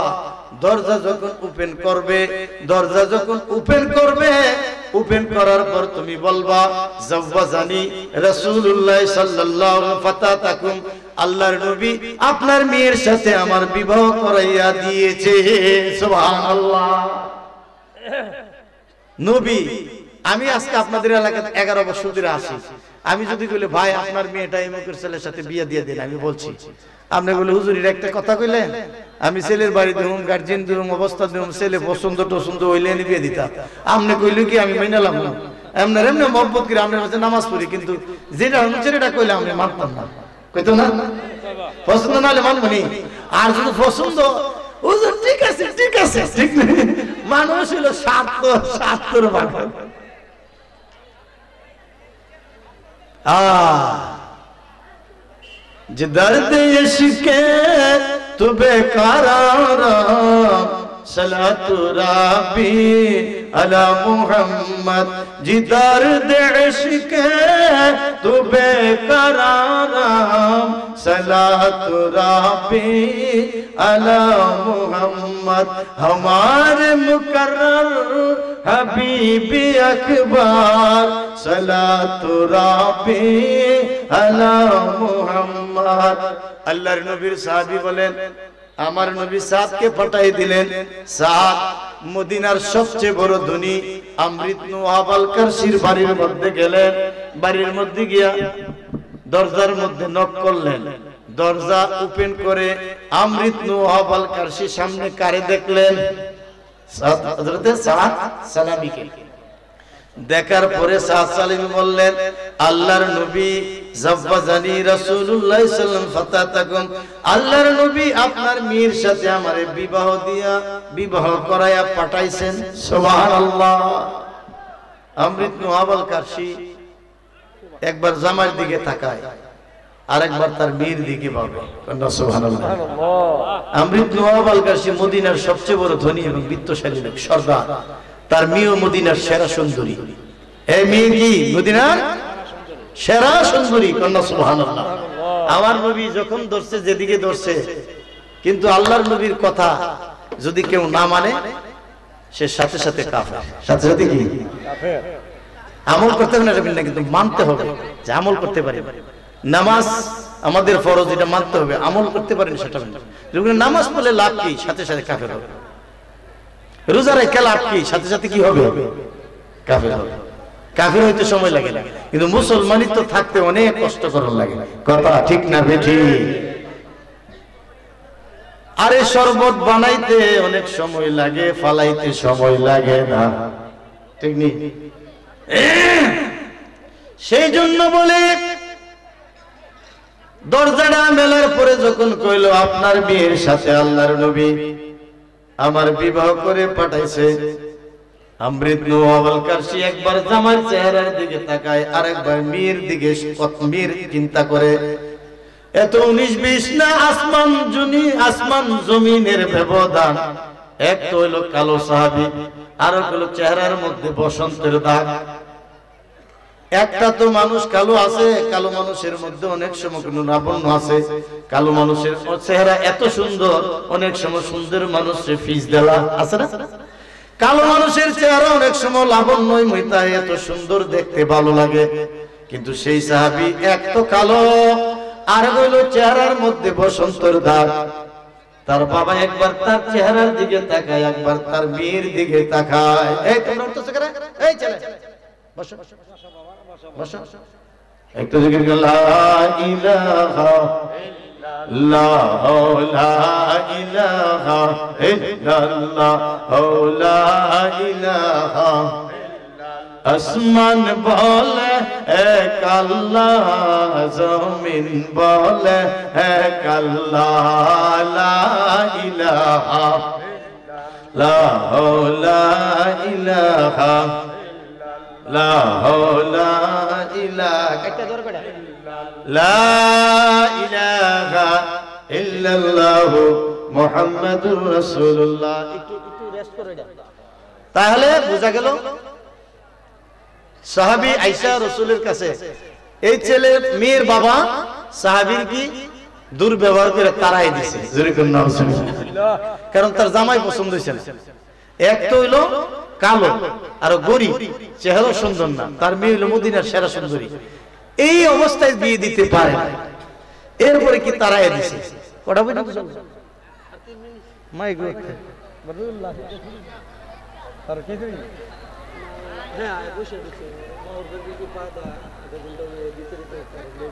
দরজা যখন ওপেন করবে, দরজা যখন ওপেন করবে, ওপেন করার পর তুমি বলবা, জাওয়াজানি রাসূলুল্লাহ সাল্লাল্লাহু আলাইহি ফাতাতাকুম, আল্লাহর নবী আপনার মেয়ের সাথে আমার বিবাহ করাইয়া দিয়েছে। সুবহানাল্লাহ। নবী, আমি আজকে আপনাদের এলাকাতে 11 বছর ধরে আসি, আমি যদি বলি ভাই আপনার মেয়েটা এমকের ছেলের সাথে বিয়ে দিয়ে দিন, আমি বলছি, আপনি বলে হুজুরের একটা কথা কইলেন, আমি ছেলের বাড়ি দিলাম, গার্জিয়ান দিলাম, অবস্থা দিলাম, ছেলে পছন্দ টছন্দ হইলে আমি বিয়ে দিতাম, আপনি কইলে কি আমি মাইনালাম না? এমনি এমনি মহব্বত করে আপনার কাছে নামাজ পড়ি, কিন্তু যেটা যেটা কইলে আমি মানতাম না, কইতো না, পছন্দ না হলে মানবো নি। আর যদি পছন্দ, হুজুর ঠিক আছে, ঠিক আছে, ঠিক নেই, মানুষ হলো স্বার্থর মানুষ। যে দর্দ ইশকে তু বেকরার, সালাতু রাবি আলা মুহাম্মদ। যে দর্দ ইশকে তু বেকরার, সালাতু রাবি আলা মুহাম্মদ। हमारे मुकर्रर हबीबी अकबर, सलातु राबी আলা মুহাম্মদ। আল্লাহর নবীর সাহাবী বলেন আমার নবী সাদকে পাঠাই দিলেন। সাদ মদিনার সবচেয়ে বড় ধনী আমর ইবনে ওয়াহাব আল কারশির বাড়ির মধ্যে গেলেন। বাড়ির মধ্যে গিয়া দরজার মধ্যে নক করলেন। দরজা ওপেন করে আমর ইবনে ওয়াহাব আল কারশি সামনে কারে দেখলেন? হযরতে সাদ সালামীকে। দেখার পরে সাদ সালামী বললেন আল্লাহর নবী জাওয়াজানি রাসূলুল্লাহ সাল্লাল্লাহু আলাইহি ওয়াসাল্লাম ফাতাতাকুম, আল্লাহর নবী আপনার মেয়ের সাথে আমারে বিবাহ করায়া পাঠাইছেন। সুবহানাল্লাহ। আমর ইবনে ওয়াহাব আল কারশি একবার জামাইয়ের দিকে তাকায়, আরেকবার তার মেয়ের দিকে ভাবে। সুবহানাল্লাহ। আমর ইবনে ওয়াহাব আল কারশি মদিনার সবচেয়ে বড় ধনী এবং বিত্তশালী লোক, সর্দার। তার মেয়ে মদিনার সেরা সুন্দরী। এই মেয়ে কি মদিনার সেরা সুন্দরী? কন্যা সুবহানাল্লাহ। আমার নবী যখন ধরছে যেদিকে ধরছে, কিন্তু আল্লাহর নবীর কথা যদি কেউ না মানে সে সাথে সাথে কাফের। সাথে সাথে কি কাফের? আমল করতে হবে না, কিন্তু মানতে হবে যে আমল করতে পারি। নামাজ আমাদের ফরজ, এটা মানতে হবে। আমল করতে পারেন সেটা নামাজ পড়লে লাভ কি? সাথে সাথে কাফের হবে। রোজা রেখে লাভ কি? সাথে সাথে কি হবে? কাফের হবে। কাফের হইতে সময় লাগে না, কিন্তু মুসলমানই তো থাকতে অনেক কষ্ট করার লাগে। কথা ঠিক না বেঠি? আরে শরবত বানাইতে অনেক সময় লাগে, ফালাইতে সময় লাগে না, ঠিক নেই? সেই জন্য বলে দরজাটা মেলার পরে যখন কইল আপনার মেয়ের সাথে আল্লাহর নবী আমার বিবাহ করে পাঠাইছে, আমর ইবনে ওয়াহাব আল কারশি একবার জামার চেহারার দিকে তাকায়, আরেকবার মেয়ের দিকে, মেয়ের চিন্তা করে। এত 19-20 না, আসমান জমিনের ব্যবধান। এক তো হইল কালো সাহাবী, আর হলো চেহারার মধ্যে বসন্তের দাগ। একটা তো মানুষ কালো আছে, কালো মানুষের মধ্যে অনেক সময় লাবণ্য আছে। কালো মানুষের চেহারা এত সুন্দর, অনেক সময় সুন্দর মানুষের ফিস দেলা আছে না? কালো মানুষের চেহারা অনেক সময় লাবণ্যই মইতায়, এত সুন্দর দেখতে ভালো লাগে। কিন্তু সেই সাহাবী এক তো কালো, আর হইল চেহারার মধ্যে বসন্তের দাগ। তার বাবা একবার তার চেহারার দিকে তাকায়, একবার তার মেয়ের দিকে তাকায়। এই তোমরা উঠতেছ কেন? এই চলে বসো বসো। একটু জিকির করো লা ইলাহা ইল্লাল্লাহ, লা ইলাহা ইল্লাল্লাহ, লা ইলাহা। আসমান বলে এক আল্লাহ, জমিন বলে এক আল্লাহ, লা ইলাহা লা ইলাহা লা ইলাহা ইল্লাল্লাহু মুহাম্মাদুর রাসূলুল্লাহ। একটু রেস্ট করে দাও, তাহলে বোঝা গেল সাহাবী আয়েশা রাসূলের কাছে এই ছেলে মেয়ের বাবা সাহাবীর কি দুর্ব্যবহার করে তাড়াই দিয়েছে। কারণ তার জামাই পছন্দ হয়েছে না। এক তো হইলো কালো আর গরিব, চেহারা সুন্দর না, তার মেয়ে হইলো মদিনার সেরা সুন্দরী। এই অবস্থায় বিয়ে দিতে পারে না, এরপরে কি তাড়াই দিছে। কটা বই না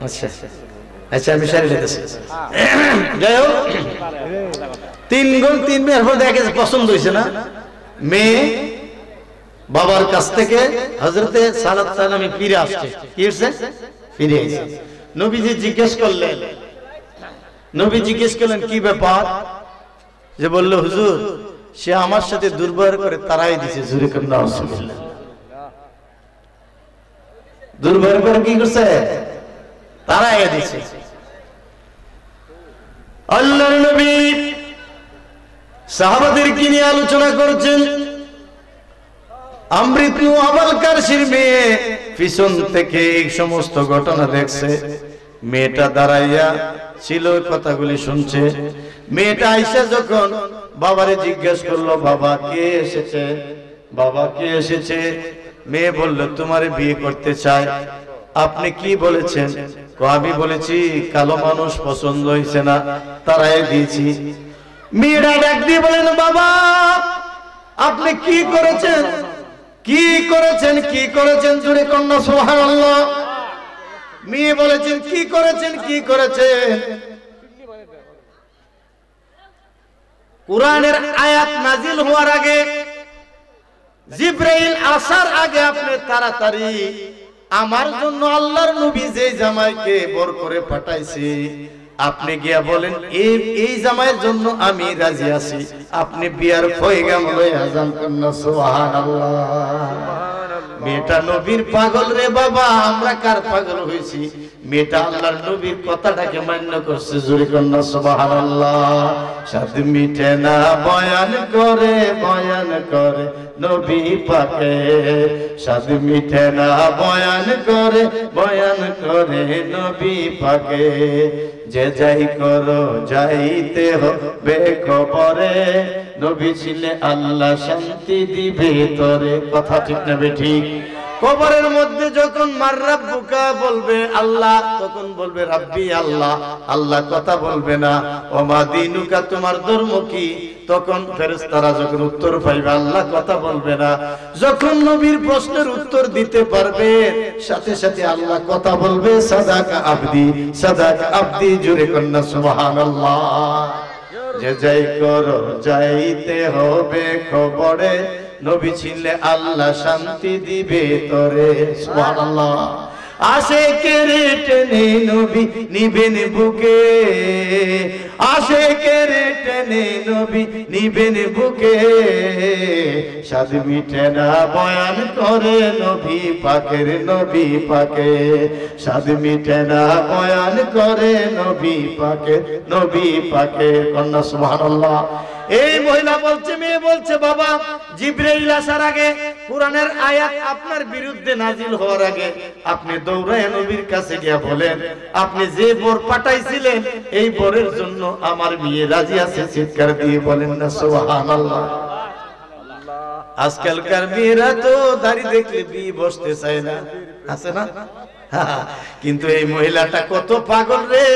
আচ্ছা আচ্ছা, আমি সারি লেগেছি। যাই হোক, 3 মেয়ের পর দেখে পছন্দ হয়েছে না। মেয়ে বাবার কাছ থেকে হযরতে সালাত সালামী ফিরে আসছে। কি হচ্ছে? ফিরে এসেছে। নবীজি জিজ্ঞেস করলেন কি ব্যাপার? যে বলল হুজুর সে আমার সাথে দুর্ব্যবহার করে তাড়াই দিয়েছে। জোরে করে নাউজুবিল্লাহ। দুর্ব্যবহার করে কি করছে? তাড়াই দিয়েছে। আল্লাহর নবী সাহাবাদেরকে নিয়ে আলোচনা করছেন। আমর ইবনে ওয়াহাব আল কারশির মেয়ে পিছন থেকে এই সমস্ত ঘটনা দেখছে। মেয়েটা দাঁড়াইয়া ছিল, কথাগুলি শুনছে। মেয়েটা আইসা যখন বাবারে জিজ্ঞেস করলো বাবা কে এসেছে, বাবা কে এসেছে, মেয়ে বলল তোমারে বিয়ে করতে চায়। আপনি কি বলেছেন? আমি বলেছি কালো মানুষ পছন্দ হয়েছে না, তারাই দিয়েছি। মেয়েরা ডাক দিয়ে বলেন, বাবা আপনি কি করেছেন, কি করেছেন, কি করেছেন? জোরে কন্যা সুবহানাল্লাহ। মেয়ে বলেছেন, কি করেছেন, কি করেছেন? কোরআনের আয়াত নাজিল হওয়ার আগে, জিবরাইল আসার আগে আপনি তাড়াতাড়ি আমার জন্য আল্লাহর নবী যে জামাইকে বর করে পাঠাইছে, আপনি গিয়া বলেন এই জামাইয়ের জন্য আমি রাজি আছি। আপনি বিয়ার পয়গাম লয়ে আজান কন্যা সুবহানাল্লাহ। মেয়েটা নবীর পাগল রে বাবা, আমরা কার পাগল হইছি? মেয়েটা আল্লাহর নবীর কথাটাকে মান্য করছে। জোরে কন্যা সুবহানাল্লাহ। সাদ মিটে না বয়ান করে, বয়ান করে নবী পাকে, সাদ মিটে না বয়ান করে, বয়ান করে নবী পাকে। যে যাই করো যাইতে হবে কবরে, নবী ছিলে আল্লাহ শান্তি দিবে তোরে। কথা ঠিক না ঠিক? কবরের মধ্যে যখন মার রাব্বুকা বলবে আল্লাহ, তখন বলবে রাব্বি আল্লাহ, আল্লাহ কথা বলবে না। ওমা দিনুকা, তোমার ধর্ম কি? তখন ফেরেশতারা যখন উত্তর পাইবে আল্লাহ কথা বলবে না। যখন নবীর প্রশ্নের উত্তর দিতে পারবে, সাথে সাথে আল্লাহ কথা বলবে, সাদাকা আবদি, সাদাকা আবদি। জোরে কন্যা সুবহানাল্লাহ। যে যাই করো যাইতে হবে খবরে, নবী ছিলে আল্লাহ শান্তি দিবে তোরে। সুবহানাল্লাহ। আশিকের টেনে নবী নিবেন বুকে, আশিকের টেনে নবী নিবেন বুকে, সাদ মিটে না বয়ান করে নবী পাকের, নবী পাকে, সাদ মিটে না বয়ান করে নবী পাকে, নবী পাকে। কন্যা সুবহানাল্লাহ। এই মহিলা বলছে, মেয়ে বলছে, বাবা জিবরাইল আসার আগে, কোরআনের আয়াত আপনার বিরুদ্ধে নাজিল হওয়ার আগে আপনি দৌড়ায় নবীর কাছে গিয়া বলেন, আপনি যে বর পাঠাইছিলেন এই বরের জন্য আমার মেয়ে রাজি আছে। চিৎকার দিয়ে বলেন না সুবহানাল্লাহ। আজকালকার মেয়েরা তো দাড়ি দেখলে বিয়ে বসতে চায় না, আছে না? কিন্তু এই মহিলাটা কত পাগল রে,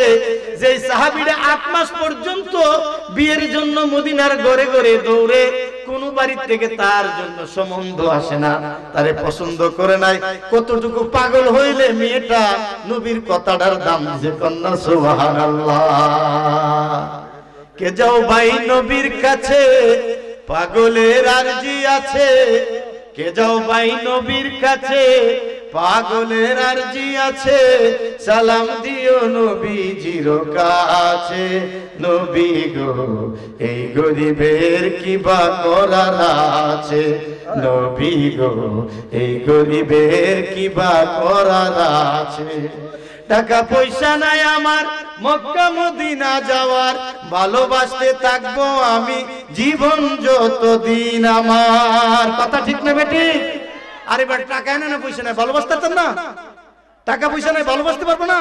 যে সাহাবীরা 8 মাস পর্যন্ত বিয়ের জন্য মদিনার ঘরে ঘরে দৌড়ে, কোন বাড়ি থেকে তার জন্য সম্বন্ধ আসে না, তারে পছন্দ করে নাই। কতটুকু পাগল হইলে মেয়েটা নবীর কথাটার দাম দিছে। কন্যা সুবহানাল্লাহ। কে যাও ভাই নবীর কাছে, পাগলের আরজি আছে। কে যাও ভাই নবীর কাছে, পাগলের আরজি আছে। সালাম দিও নবীজির কাছে। নবী গো এই গরিবের কি বা করার আছে, নবী গো এই গরিবের কি বা করার আছে। টাকা পয়সা নাই আমার মক্কা মদিনা যাওয়ার, ভালোবাসতে থাকবো আমি জীবন যতদিন আমার। কথা ঠিক না বেটি? আরে বেটা, টাকা এনে না পয়সা নাই, ভালোবাসতে পারতাম না? টাকা পয়সা নাই, ভালোবাসতে পারবো না?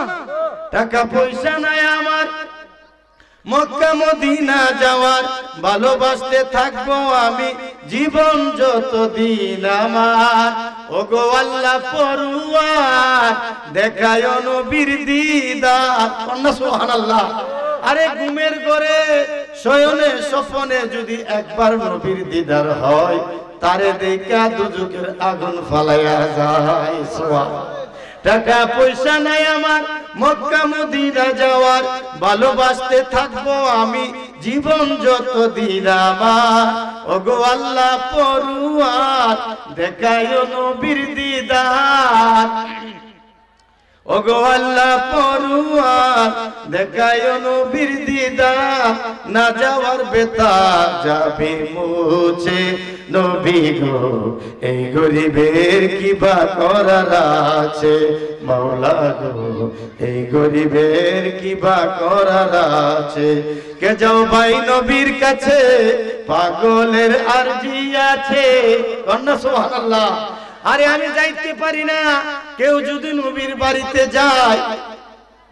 টাকা পয়সা নাই আমার মক্কা মদিনা যাওয়ার, ভালোবাসতে থাকবো আমি জীবন যতদিন আমার। ওগো আল্লাহ পরুয়ার, দেখায় নবীর দিদার। কন্যা সুবহানাল্লাহ। আরে ঘুমের ঘরে শয়নে স্বপনে যদি একবার নবীর দিদার হয়, তারে দেখা দুজকের আগুন ফালাইয়া যায়। সুবহানাল্লাহ। টাকা পয়সা নাই আমার মক্কা মদিনা যাওয়ার, ভালোবাসতে থাকবো আমি জীবন যতদিন আমার। ওগো আল্লাহ পরুয়ার, দেখায় নবীর দিদার। ওগো আল্লাহ পরুয়ার, দেখায় নবীর দিদার। না যাওয়ার বেতা যাবে মুছে, নবী গো এই গরিবের কি বা করার আছে। মাওলা গো এই গরিবের কি বা করার আছে। কে যাও ভাই নবীর কাছে, পাগলের আরজি আছে। কন্যা সুবহানাল্লাহ। আরে আমি যাইতে পারি না, কেউ যদি নবীর বাড়িতে যায়,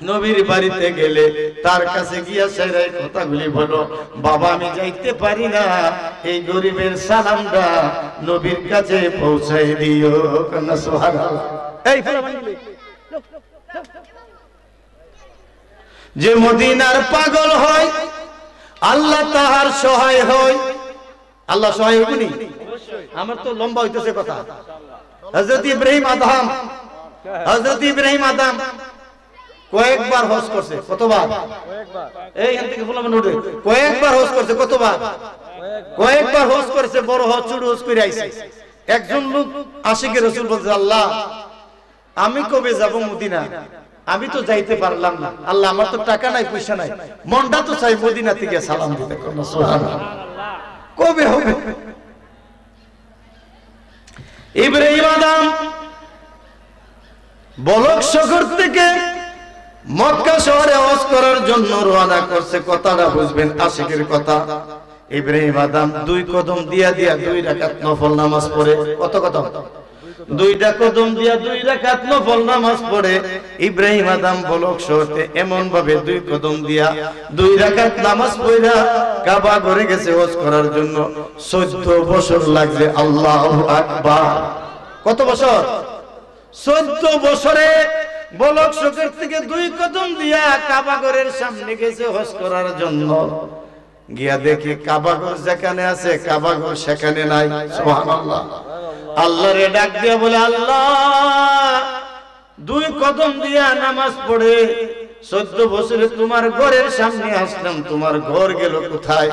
নবীর বাড়িতে গেলে তার কাছে গিয়া সেরাই কথাগুলি বলো, বাবা আমি যাইতে পারি না, এই গরিবের সালামটা নবীর কাছে পৌঁছাই দিও। কন্যা সুবহানাল্লাহ। এই যে মদিনার পাগল হয় আল্লাহ তাহার সহায় হয়। আল্লাহ সহায় হইবনি? আমার তো লম্বা হইতেছে কথা। হযরত ইব্রাহিম আদম, হযরত ইব্রাহিম আদম কয়েকবার হজ করছে। কতবার? এই এখান থেকে বললাম উঠে কয়েকবার হজ করছে। কতবার? কয়েকবার হজ করেছে। বড় হজ ছোট হজ করে আইছে। একজন লোক আশিকে রাসূল বলছে, আল্লাহ আমি কবে যাব মদিনা? আমি তো যাইতে পারলাম না। আল্লাহ আমার তো টাকা নাই, পয়সা নাই, মনটা তো চাই মদিনা থেকে সালাম দিতে। সুবহানাল্লাহ। কবে হবে? ইব্রাহিম আদম বলক শহর থেকে মক্কা শহরে হজ করার জন্য রওনা করছে। কথাটা বুঝবেন, আশিকের কথা। ইব্রাহিম আদম 2 কদম দিয়া 2 রাকাত নফল নামাজ পড়ে। কত কদম? 2টা কদম দিয়া 2 রাকাত নফল নামাজ পড়ে ইব্রাহিম আদম বলক শহরে এমন ভাবে 2 কদম দিয়া 2 রাকাত নামাজ পড়া কাবা ঘরে গেছে হজ করার জন্য। 14 বছর লাগছে। আল্লাহু আকবার। কত বছর? 14 বছরে বলক শহর থেকে 2 কদম দিয়া কাবা ঘরের সামনে গেছে হজ করার জন্য। গিয়া দেখি কাবা ঘর যেখানে আছে কাবা ঘর সেখানে নাই। সুবহানাল্লাহ। আল্লাহরে ডাক দিয়া বলে, আল্লাহ 2 কদম দিয়া নামাজ পড়ে 14 বছরে তোমার ঘরের সামনে আসলাম, তোমার ঘর গেল কোথায়?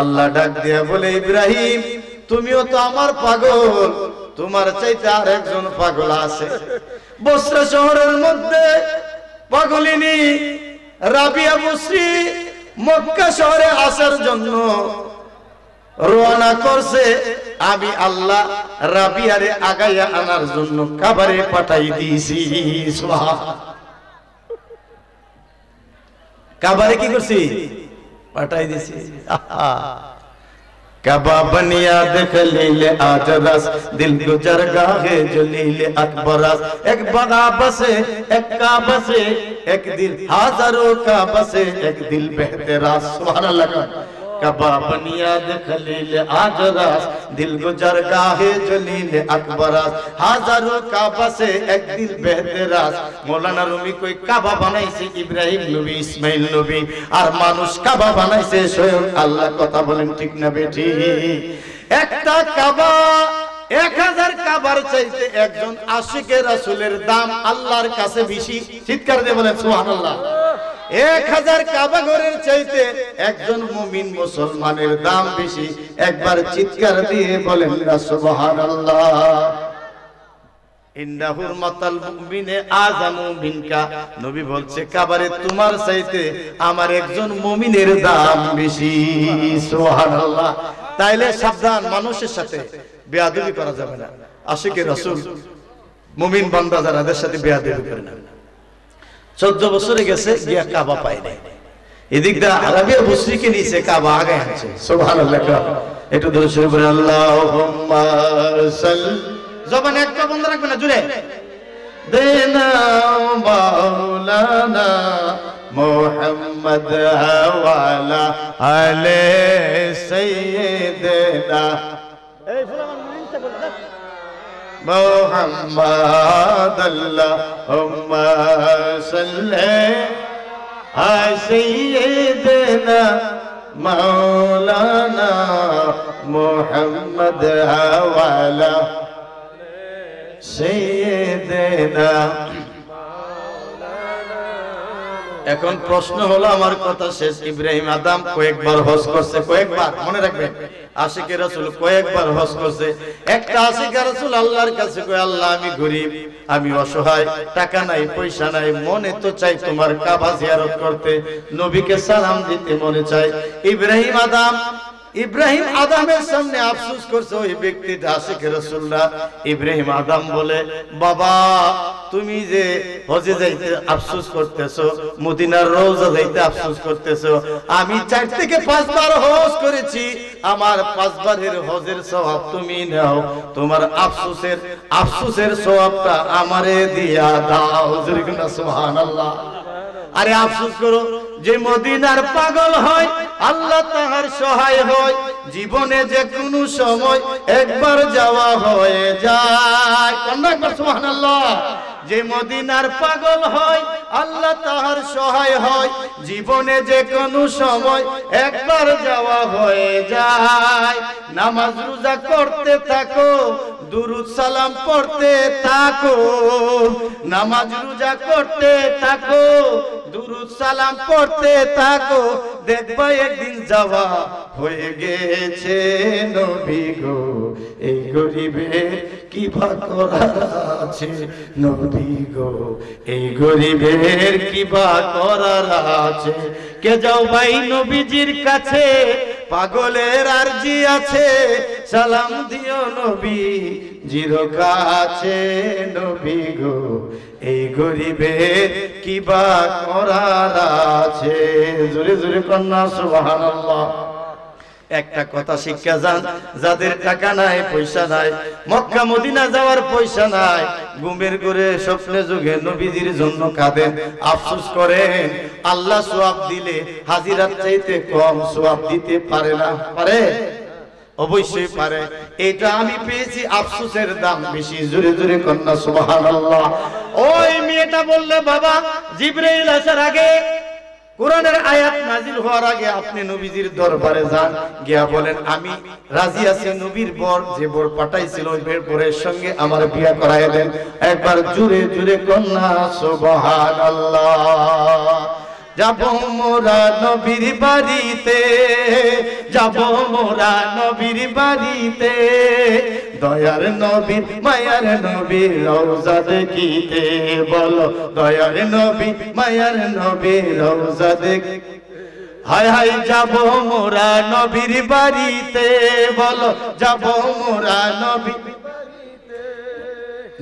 আল্লাহ ডাক দিয়া বলে, ইব্রাহিম তুমিও তো আমার পাগল, তোমার চাইতে আর একজন পাগল আছে। বসরা শহরের মধ্যে পাগলিনী রাবিয়া বসরি মক্কা শহরে আসার জন্য রওনা করছে। আমি আল্লাহ রাবিয়ারে আগাইয়া আনার জন্য কাবারে পাঠাই দিয়েছি। সুবহানাল্লাহ। কাবারে কি করছি? পাঠাই দিয়েছি। কাবা বনিয়া দেখ লীলে আজ রস দিল গুজর গাহে জলিল আকবরস এক বগা বসে এক কা বসে এক দিল হাজারো কা বসে এক দিল বেহতেরাস। সুবহানাল্লাহ। কাবা বনিয়া দেখ লীলে আজ রস দিল গুজর গাহে জলিল আকবরস হাজারো কা বসে এক দিল বেহতেরাস। মৌলানা রুমি কই কাবা বানাইছে ইব্রাহিম নবী, ইসমাইল নবী, আর মানুষ কাবা বানাইছে স্বয়ং আল্লাহ। কথা বলেন ঠিক না বেঠি? একটা কাবা 1000 কাবার চাইতে একজন আশিকে রাসূলের দাম আল্লাহর কাছে বেশি। চিৎকার দিয়ে বলেন সুবহানাল্লাহ। 1000 কাবা ঘরের চাইতে একজন মুমিন মুসলমানের দাম বেশি। একবার চিৎকার দিয়ে বলেন না সুবহানাল্লাহ। ইন্নাহুর মাতাল মুমিনে আযামু মিনকা। নবী বলছে কাবারে তোমার চাইতে আমার একজন মুমিনের দাম বেশি। সুবহানাল্লাহ। তাইলে সাবধান, মানুষের সাথে বেয়াদবি করা যাবে না। আশিকে রাসূল মুমিন বান্দা যারা এদের সাথে বেয়াদবি করে না। 14 বছরে গেছে, গিয়া কাবা পায় নাই। এদিক দা আরাবিয়া বসরিকে নিচে কাবা আগে আছে। সুবহানাল্লাহ। একটু দরুদ শরীফ পড়েন। আল্লাহুম্মা সাল্লি। জবান একটা বন্ধ রাখবে না, জুড়ে দেনা মাওলানা মুহাম্মদ ওয়ালা আলে সাইয়্যিদিনা এই ফুলান মিনতে বলতে মুহাম্মদ আল্লাহুম্মা সাল্লি আলা সাইয়্যিদিনা মাওলানা মুহাম্মদ ওয়ালা সাইয়্যিদিনা। এখন প্রশ্ন হলো, আমার কথা শেষ। ইব্রাহিম আদম কয়েকবার হজ করছে। কয়েকবার, মনে রাখবেন। আশিকে রাসূল কয়েকবার হজ করছে। একটা আশিকে রাসূল আল্লাহর কাছে কয়, আল্লাহ আমি গরীব, আমি অসহায়, টাকা নাই, পয়সা নাই, মনে তো চাই তোমার কাবা জিয়ারত করতে, নবীকে সালাম দিতে মনে চাই। ইব্রাহিম আদমের সামনে আফসোস করছে ওই ব্যক্তিটা আশিকে রাসূলরা। ইব্রাহিম আদম বলে, বাবা তুমি যে হজে যাইতে আফসোস করতেছো, মদিনার রওজা যাইতে আফসোস করতেছো, আমি 4 থেকে 5 বার হজ করেছি, আমার 5 বারের হজের সওয়াব তুমি নাও, তোমার আফসোসের সওয়াবটা আমারে দিয়া দাও। সুবহানাল্লাহ। আরে আফসোস করো, যে মদিনার পাগল হয় আল্লাহ তাহার সহায় হয়। জীবনে যে কোনো সময় একবার যাওয়া হয়ে যায়। সুবহানাল্লাহ। যে মদিনার পাগল হয় আল্লাহ তাহার সহায় হয় জীবনে যে কোনো সময় একবার যাওয়া হয়ে যায় নামাজ রোজা করতে থাকো দুরূদ সালাম পড়তে থাকো নামাজ রোজা করতে থাকো দুরূদ সালাম পড়তে থাকো দেখবা একদিন যাওয়া হয়ে গেছে নবী গো এই গরিবের কি ভাগ করার আছে নবী গো এই গরিবের কি ভাগ করার আছে কে যাও ভাই নবীজির কাছে পাগলের আরজি আছে সালাম দিও নবী জির কাছে নবী গো এই গরিবের কি ভাগ করার আছে জোরে জোরে কন্যা সুবহানাল্লাহ একটা কথা শিক্ষা যান যাদের টাকা নাই পয়সা নাই মক্কা মদিনা যাওয়ার পয়সা নাই ঘুমের ঘরে স্বপ্নে যুগে নবীজির জন্য কাঁদেন আফসোস করেন আল্লাহ সওয়াব দিলে হাজিরাত চাইতে কম সওয়াব দিতে পারে না পারে অবশ্যই পারে এটা আমি পেয়েছি আফসোসের দাম বেশি জোরে জোরে কন্যা সুবহানাল্লাহ ওই মেয়েটা বললে বাবা জিবরাইল আসার আগে কোরআনের আয়াত নাজিল হওয়ার আগে আপনি নবীজির দরবারে যান গিয়া বলেন আমি রাজি আছি নবীর বর যে বর পাঠাইছিল ওই বরের সঙ্গে আমার বিয়ে করায় দেন একবার জোরে জোরে কন্যা সুবহানাল্লাহ যাব মোরা নবীর বাড়িতে যাব মোরা নবীর বাড়িতে দয়ার নবীর মায়ার নবীর রওজা দেখিতে বলো দয়ার নবী মায়ার নবীর রওজা দেখ হায় হায় যাব মোরা নবীর বাড়িতে বলো যাব মোরা নবী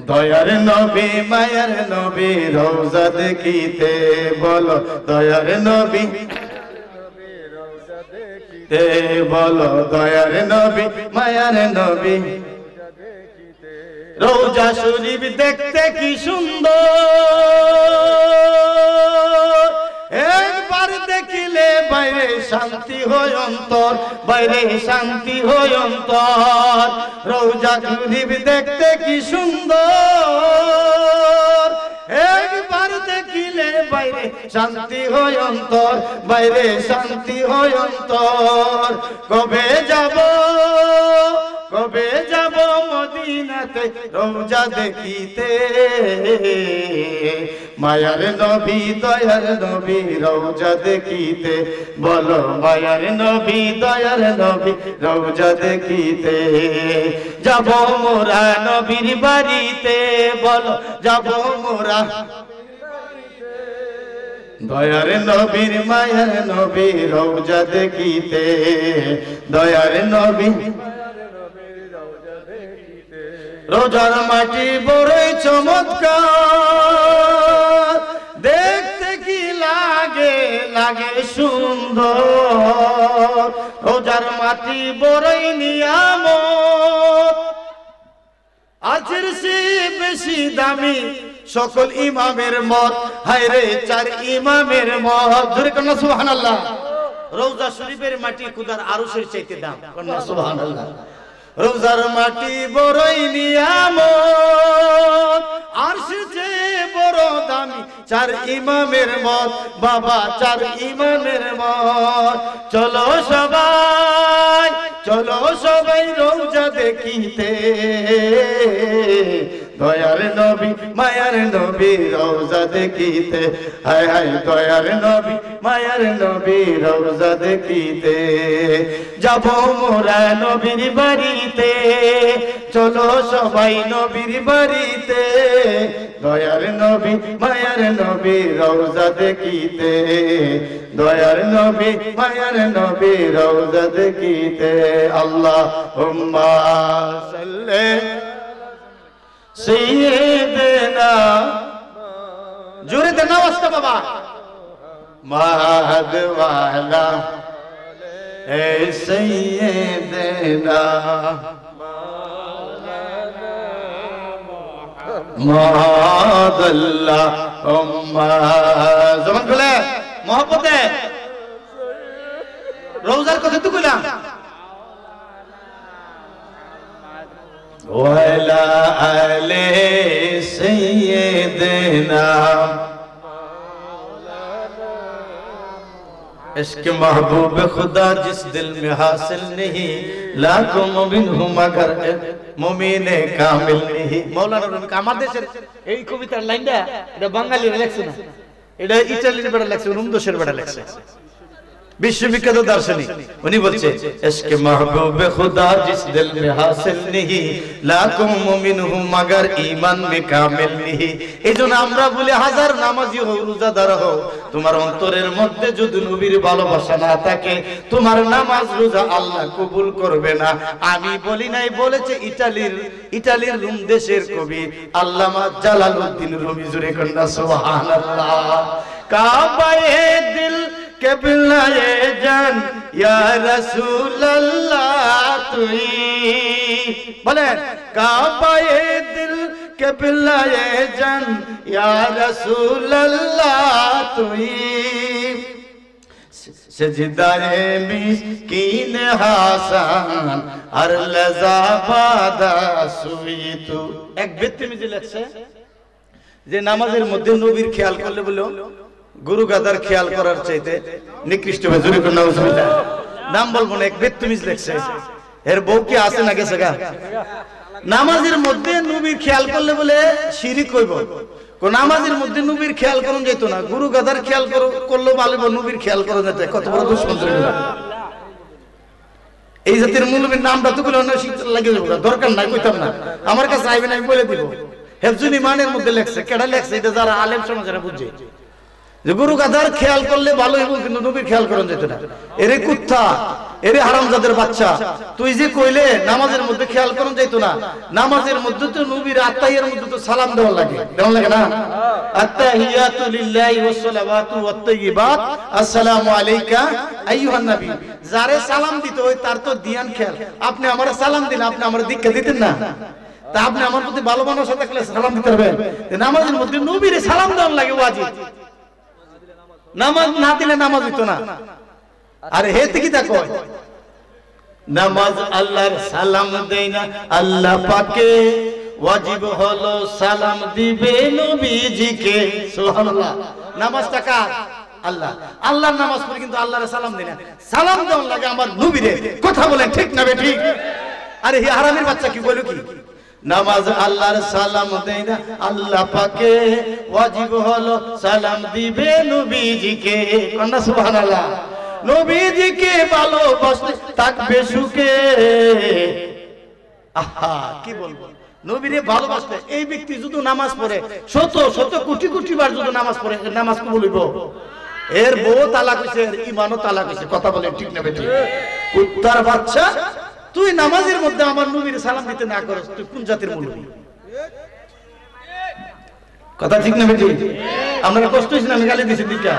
দয়ার নবী মায়ার নবী রওজা দেখিতে বলো দয়ার নবী তে বলো দয়ার নবী মায়ার নবী রওজা শরীফ দেখতে কি সুন্দর একবার দেখিলে বাইরে শান্তি হয় অন্তর বাইরে শান্তি হয় অন্তর রওজা শরীফ দেখতে কি সুন্দর একবার দেখিলে বাইরে শান্তি হয় অন্তর বাইরে শান্তি হয় অন্তর কবে যাব মদিনাতে রওজা দেখিতে মায়ার নবী দয়ার নবী রওজা দেখিতে বলো মায়ার নবী দয়ার নবী রওজা দেখিতে যাব মোরা নবীর বাড়িতে বলো যাব মোরা দয়ার নবীর মায়ার নবী রওজা দেখিতে দয়ার নবী রোজার মাটি বড়ই চমৎকার দেখতে কি লাগে লাগে সুন্দর রোজার মাটি বড়ই নিয়ামত আজের সে বেশি দামি সকল ইমামের মত হায়রে চার ইমামের মত জোরে কন্যা সুবহানাল্লাহ রওজা শরীফের মাটি খোদার আরশের চাইতে দাম কন্যা সুবহানাল্লাহ রোজার মাটি বড়ই নিয়ামত আরশের চেয়ে বড় দামি চার ইমামের মত বাবা চার ইমামের মত চলো সবাই রওজা দেখিতে দয়ার নবী মায়ার নবী রওজা দেখিতে হায় হায় দয়ার নবী মায়ার নবী রওজা দেখিতে যাব মোরা নবীর বাড়িতে চলো সবাই নবীর বাড়িতে দয়ার নবী মায়ার নবী রওজা দেখিতে দয়ার নবী মায়ার নবী রওজা দেখিতে আল্লাহুম্মা সাল্লি সাইয়্যিদিনা জোরে দেন আওয়াজটা বাবা মাহাদ ওয়ালা এ সাইয়্যিদিনা মুহাম্মদ আল্লাহুম্মা জবান খুলে মহব্বতে রওজার কথা তো কইলাম ওয়ালা আলে সাইয়্যিদ इश्क महबूब खुदा जिस दिल में हासिल नहीं लाखों मोमिन हूं मगर मोमिने कामिल नहीं। मौलाना রুমি আমার দেশের এই কবিতার লাইনটা এটা বাঙালিরা লেখছে না, এটা ইতালির বেটা লেখছে, রুমদোশের বেটা লেখছে, विश्वविख्यात दार्शनिक उन्हीं बोलছে इश्क महबूब खुदा जिस दिल में हासिल नहीं लाखों मोमिन हूं मगर ईमान में कामिल नहीं। এজন্য আমরা বলি হাজার নামাজি হও রোজাদার হও, তোমার অন্তরের মধ্যে যদি নবীর ভালোবাসা না থাকে তোমার নামাজ রোজা আল্লাহ কবুল করবে না। আমি বলি নাই, বলেছে ইতালির রুম দেশের কবি আল্লামা জালালউদ্দিন রুমি। জোরে কন্যা সুবহানাল্লাহ। কাবায়ে দিল কেবলায়ে জান ইয়া রাসূলুল্লাহ তুই বলেন, কাবায়ে দিল কেবলায়ে জান ইয়া রাসূলুল্লাহ তুই সজদায়ে মিসকিন হাসান আর লজাবাদা সুই তু। এক ব্যক্তি মিলে লেখছে যে নামাজের মধ্যে নবীর খেয়াল করলে বলো গুরু গাদার খেয়াল করার চাইতে নিকৃষ্ট হবে। জোরে করে নাউজুবিল্লাহ। নাম বলবো না, এক বেত্তমিজ লেখছে, এর বউ কি আছে না গেছে গা? নামাজের মধ্যে নবীর খেয়াল করলে বলে শিরিক হইব। কোন নামাজের মধ্যে নবীর খেয়াল করন যেত না, গুরু গাদার খেয়াল করলো ভালো, নবীর খেয়াল করা যেত। কত বড় দুশ্মন এই জাতির মুলবির নামটা তো গুলো লাগে যাবো, দরকার নাই, কইতাম না, আমার কাছে আইবেন আমি বলে দিব। হেফজুল ইমানের মধ্যে লেখছে, কেডা লেখছে এটা যারা আলেম সমাজেরা বুঝে যে গুরু গাদার খেয়াল করলে ভালো হইব, কিন্তু নবীর খেয়াল করা যেত না। এরে কুত্তা, এরে হারামজাদের বাচ্চা, তুই যে কইলে নামাজের মধ্যে খেয়াল করা যেত না, নামাজের মধ্যে তো নবীর আত্তাহিয়ার মধ্যে তো সালাম দেওয়া লাগে, দেওয়া লাগে না? আত্তাহিয়াতু লিল্লাহি ওয়াস সালাওয়াতু ওয়াত তাইয়্যিবাত আসসালামু আলাইকা আইয়ুহান নবী। যারে সালাম দিতে হয় তার তো দিয়ান খেয়াল। আপনি আমারে সালাম দিলেন, আপনি আমারে দীক্ষা দিতেন না, তা আপনি আমার প্রতি ভালো মানুষ থাকলে সালাম দিতে পারবেন। নামাজের মধ্যে নবীরে সালাম দেওয়া লাগে ওয়াজিব, নামাজ না দিলে নামাজ হইতো না। আরে হে কি তা কয়, নামাজ আল্লাহর সালাম দেয় না আল্লাহ পাকে, ওয়াজিব হলো সালাম দিবে নবীজিকে। সুবহানাল্লাহ। নামাজটা কার? আল্লাহ। আল্লাহর নামাজ পড়ি কিন্তু আল্লাহর সালাম দেয় না, সালাম দেওয়া লাগে আমার নবীরে। কথা বলেন ঠিক না বেঠিক? আরে হে হারামের বাচ্চা কি বলো কি, নামাজ আল্লাহর সালাম দেয় না আল্লাহ পাকে, ওয়াজিব হলো সালাম দিবে নবীজিকে। কন্যা সুবহানাল্লাহ। নবীজিকে ভালোবাসলে থাকবে সুখে। আহা কি বলবো, নবীরে ভালোবাসলে এই ব্যক্তি যদি নামাজ পড়ে শত শত কোটি কোটি বার যদি নামাজ পড়ে, নামাজ কবুল হইব। এর বউ তালাক হইছে, এর ঈমানও তালাক হইছে। কথা বলেন ঠিক না বেঠিক? কুত্তার বাচ্চা, তুই নামাজের মধ্যে আমার নবীর সালাম দিতে না করস, তুই কোন জাতির মুলবি? কথা ঠিক না বেঠিক? আমরা কষ্ট হইছে না, আমি গালি দিছি দিকা।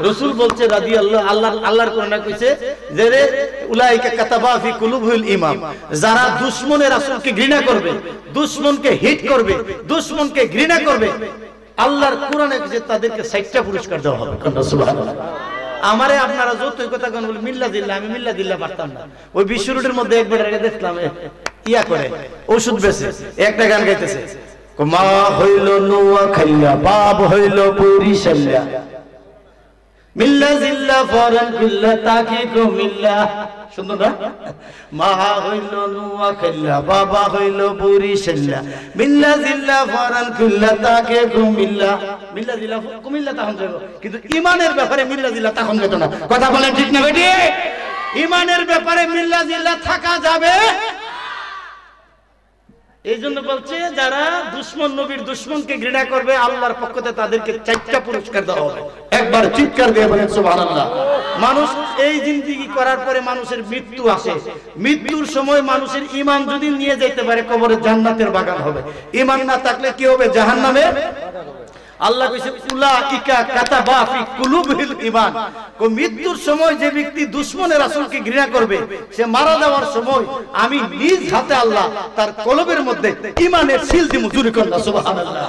রাসূল বলছে রাদিয়াল্লাহু আল্লাহর কোরআনে কইছে যে রে উলাইকা কাতাবা ফি কুলুবিল ঈমান, যারা দুশমনের রাসূলকে ঘৃণা করবে, দুশমনকে হিট করবে, দুশমনকে ঘৃণা করবে, আল্লাহর কোরআনে কইছে তাদেরকে 60টা পুরস্কার দেওয়া হবে। সুবহানাল্লাহ। আমারে আপনারা যতই কথা কোন বলে মিল্লা দিল্লা, আমি মিল্লা দিল্লা পারতাম না। ওই বিশ্ব রোডের মধ্যে একবার আগে দেখলাম ইয়া করে ওষুধ বেচে একটা গান গাইতেছে, মা হইল নোয়া খাইলা বাপ হইল বরিশাল্লা, মিল্লা জিল্লা ফরান কুল্লা তাকে কো মিল্লা। সুন্দর না? মা হইল নোয়া খাইলা বাবা হইল বরিশাল্লা, মিল্লা জিল্লা ফরান কুল্লা তাকে কো মিল্লা। মিল্লা জিল্লা কুমিল্লা তখন যাব, কিন্তু ঈমানের ব্যাপারে মিল্লা জিল্লা তখন যেত না। কথা বলেন ঠিক না বেটি? ঈমানের ব্যাপারে মিল্লা জিল্লা থাকা যাবে। এই জন্য বলছে যারা দুশমন নবীর দুশমনকে ঘৃণা করবে আল্লাহর পক্ষ থেকে তাদেরকে 4টা পুরস্কার দেওয়া হবে। একবার চিৎকার দিয়ে বলেন সুবহানাল্লাহ। মানুষ এই জিন্দেগি করার পরে মানুষের মৃত্যু আসে, মৃত্যুর সময় মানুষের ঈমান যদি নিয়ে যেতে পারে কবরে জান্নাতের বাগান হবে, ঈমান না থাকলে কি হবে? জাহান্নামে। আল্লাহ কইছে উলাইকা কাতাবা ফি কুলুবিল ঈমান। মৃত্যুর সময় যে ব্যক্তি দুশমনের রাসূলকে ঘৃণা করবে, সে মারা যাওয়ার সময় আমি নিজ হাতে আল্লাহ তার কলবের মধ্যে ঈমানের সিল দিমু। জোরে কন্না সুবহানাল্লাহ।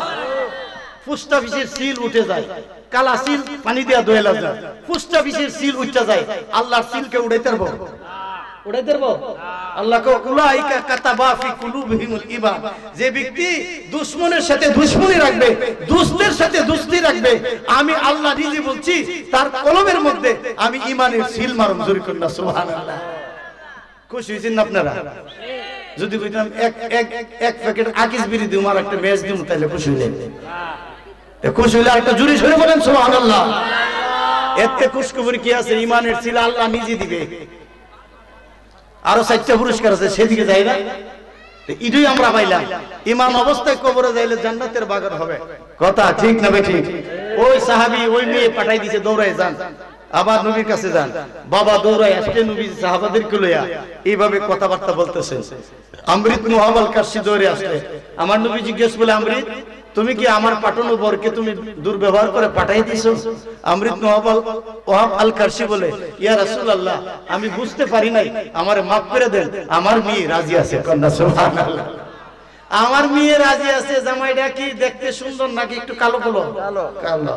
ফুস্টা বিশের সিল উঠে যায়, কালা সিল পানি দিয়া ধুইলা যায়, ফুস্টা বিশের সিল উঠে যায়, আল্লাহর সিলকে উড়াইতে পারবো? উড়াই দেবো আল্লাহ কো উলাইকা কাতাবা ফি কুলুবিহিমুল ঈমান, যে ব্যক্তি দুশমনের সাথে দুশমনি রাখবে, দুস্তের সাথে দুস্তি রাখবে, আমি আল্লাহ নিজে বলছি তার কলবের মধ্যে আমি ঈমানের সিল মারব। জোরে করুন না সুবহানাল্লাহ। খুশি হয়েছেন না আপনারা? যদি কইতাম এক প্যাকেট আকিস বিড়ি দিও আর একটা ম্যাচ দিও তাহলে খুশি হইলেন। খুশি হইলে একটা জুরি সরে বলেন সুবহানাল্লাহ। এতে খুশখবরি কি আছে? ঈমানের সিল আল্লাহ নিজে দিবে। আরো 4টা পুরস্কার আছে, সেদিকে যাই না, ইডুই আমরা পাইলাম। ঈমান অবস্থায় কবরে যাইলে জান্নাতের বাগান হবে। কথা ঠিক না বেঠিক? ওই সাহাবী ওই মেয়ে পাঠাই দিয়েছে, দৌড়ায় যান, আবার নবীর কাছে যান। বাবা দৌড়ায় আসছে, নবী সাহাবাদেরকে লইয়া এইভাবে কথাবার্তা বলতেছেন। আমৃত মুহাম্মদ কাশি দৌড়ে আসলে আমার নবী জিজ্ঞেস বলে, আমৃত তুমি কি আমার পাঠানো বরকে তুমি দুর্ব্যবহার করে পাঠাই দিয়েছো? আমৃত ওয়াহাব আল কারশি বলে, ইয়া রাসূলুল্লাহ আমি বুঝতে পারি নাই, আমারে মাফ করে দেন, আমার মেয়ে রাজি আছে। কন্যা সুবহানাল্লাহ। আমার মেয়ে রাজি আছে। জামাইটা কি দেখতে সুন্দর নাকি একটু কালো কালো? কালো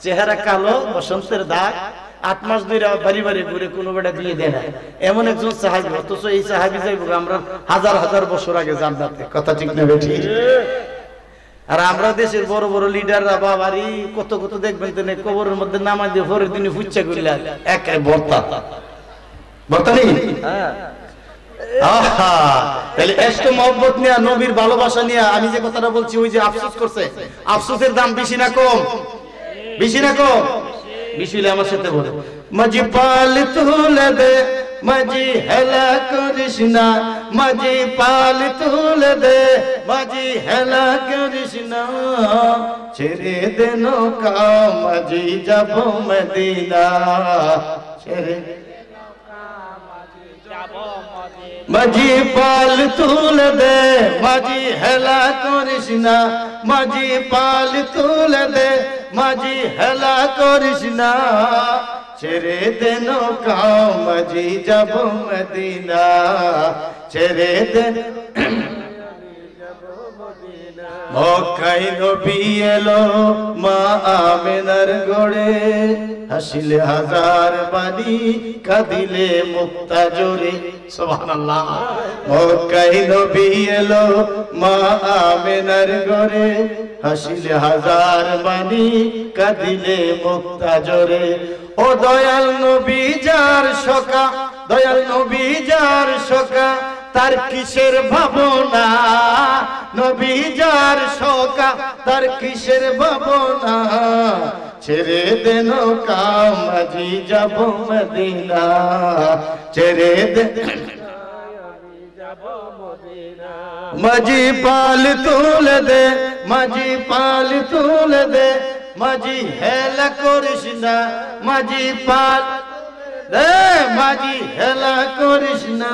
চেহারা, কালো, বসন্তের দাগ, 8 মাস ধরে বাড়ি বাড়ি ঘুরে কোনো বেটা বিয়ে দেয় না, এমন একজন সাহাবী। অথচ এই সাহাবী যাইব আমরা হাজার হাজার বছর আগে জান্নাতে। কথা ঠিক না বেঠিক? আর আমরা দেশের বড় বড় লিডাররা বাবারি কত কত দেখবেন তো কবরের মধ্যে নামাজ দিয়ে পরের দিনে ফুচ্চা করলে একাই ভর্তা ভর্তা নেই। তাহলে এত মহব্বত নিয়ে, নবীর ভালোবাসা নিয়ে আমি যে কথাটা বলছি, ওই যে আফসোস করছে, আফসোসের দাম বেশি না কম? বেশি না কম? বেশি হলে আমার সাথে বলে, মাঝি পাল তুলে দে, মাঝি হেলা করিস না, মাঝি পাল তুলে দে, মাঝি হেলা করিস না, ছেড়ে দে নৌকা মাঝি যাব মদিনা, ছেড়ে মাঝি পাল তুলে দে, মাঝি হেলা করিস না, মাঝি পাল তুলে দে, মাঝি হেলা করিস না, ছেড়ে দে নৌকা মাঝি যাব মদিনা, ছেড়ে দে। মক্কায় নবী এলো মা আমেনার গড়ে, হাসিলে হাজার বাণী কাঁদিলে মুক্তা জোরে। সুবহানাল্লাহ। মক্কায় নবী এলো মা আমেনার গড়ে, হাসিলে হাজার বাণী কাঁদিলে মুক্তা জোরে। ও দয়াল নবী যার সখা, দয়াল নবী যার সখা, তার কিসের ভাবনা? নবী যার সখা, তার কিসের ভাবনা? ছেড়ে দে নৌকা মাঝি যাব মদিনা, ছেড়ে দে মাঝি পাল তুলে দে, মাঝি পাল তুলে দে, মাঝি হেলা করিস না, মাঝি পাল দে, মাঝি হেলা করিস না,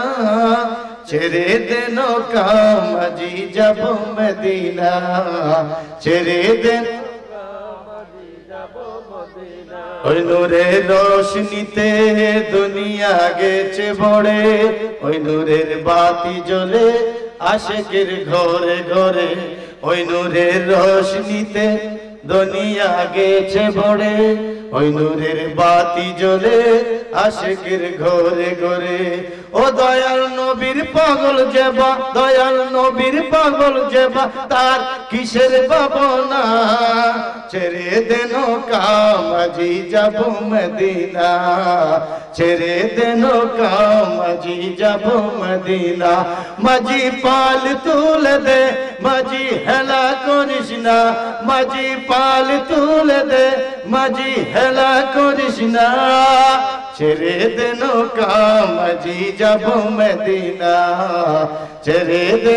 ছেড়ে দে নৌকা মাঝি যাব মদিনা, ছেড়ে দে। ওই নূরের রোশনীতে দুনিয়া গেছে ভরে, ওই নূরের বাতি জ্বলে আশিকের ঘরে ঘরে, ওই নূরের রোশনীতে দুনিয়া গেছে ভরে, ওই নূরের বাতি জ্বলে আশিকের ঘরে ঘরে। ও দয়াল নবীর পাগল যেবা, দয়াল নবীর পাগল যেবা, তার কিসের ভাবনা? ছেড়ে দে নৌকা মাঝি যাব মদিনা, ছেড়ে দে নৌকা মাঝি যাব মদিনা, মাঝি পাল তুলে দে, মাঝি হেলা করিস না, মাঝি পাল তুলে দে, মাঝি হেলা করিস না, ছেড়ে দে নৌকা মাঝি যাব মদিনা, ছেড়ে দে।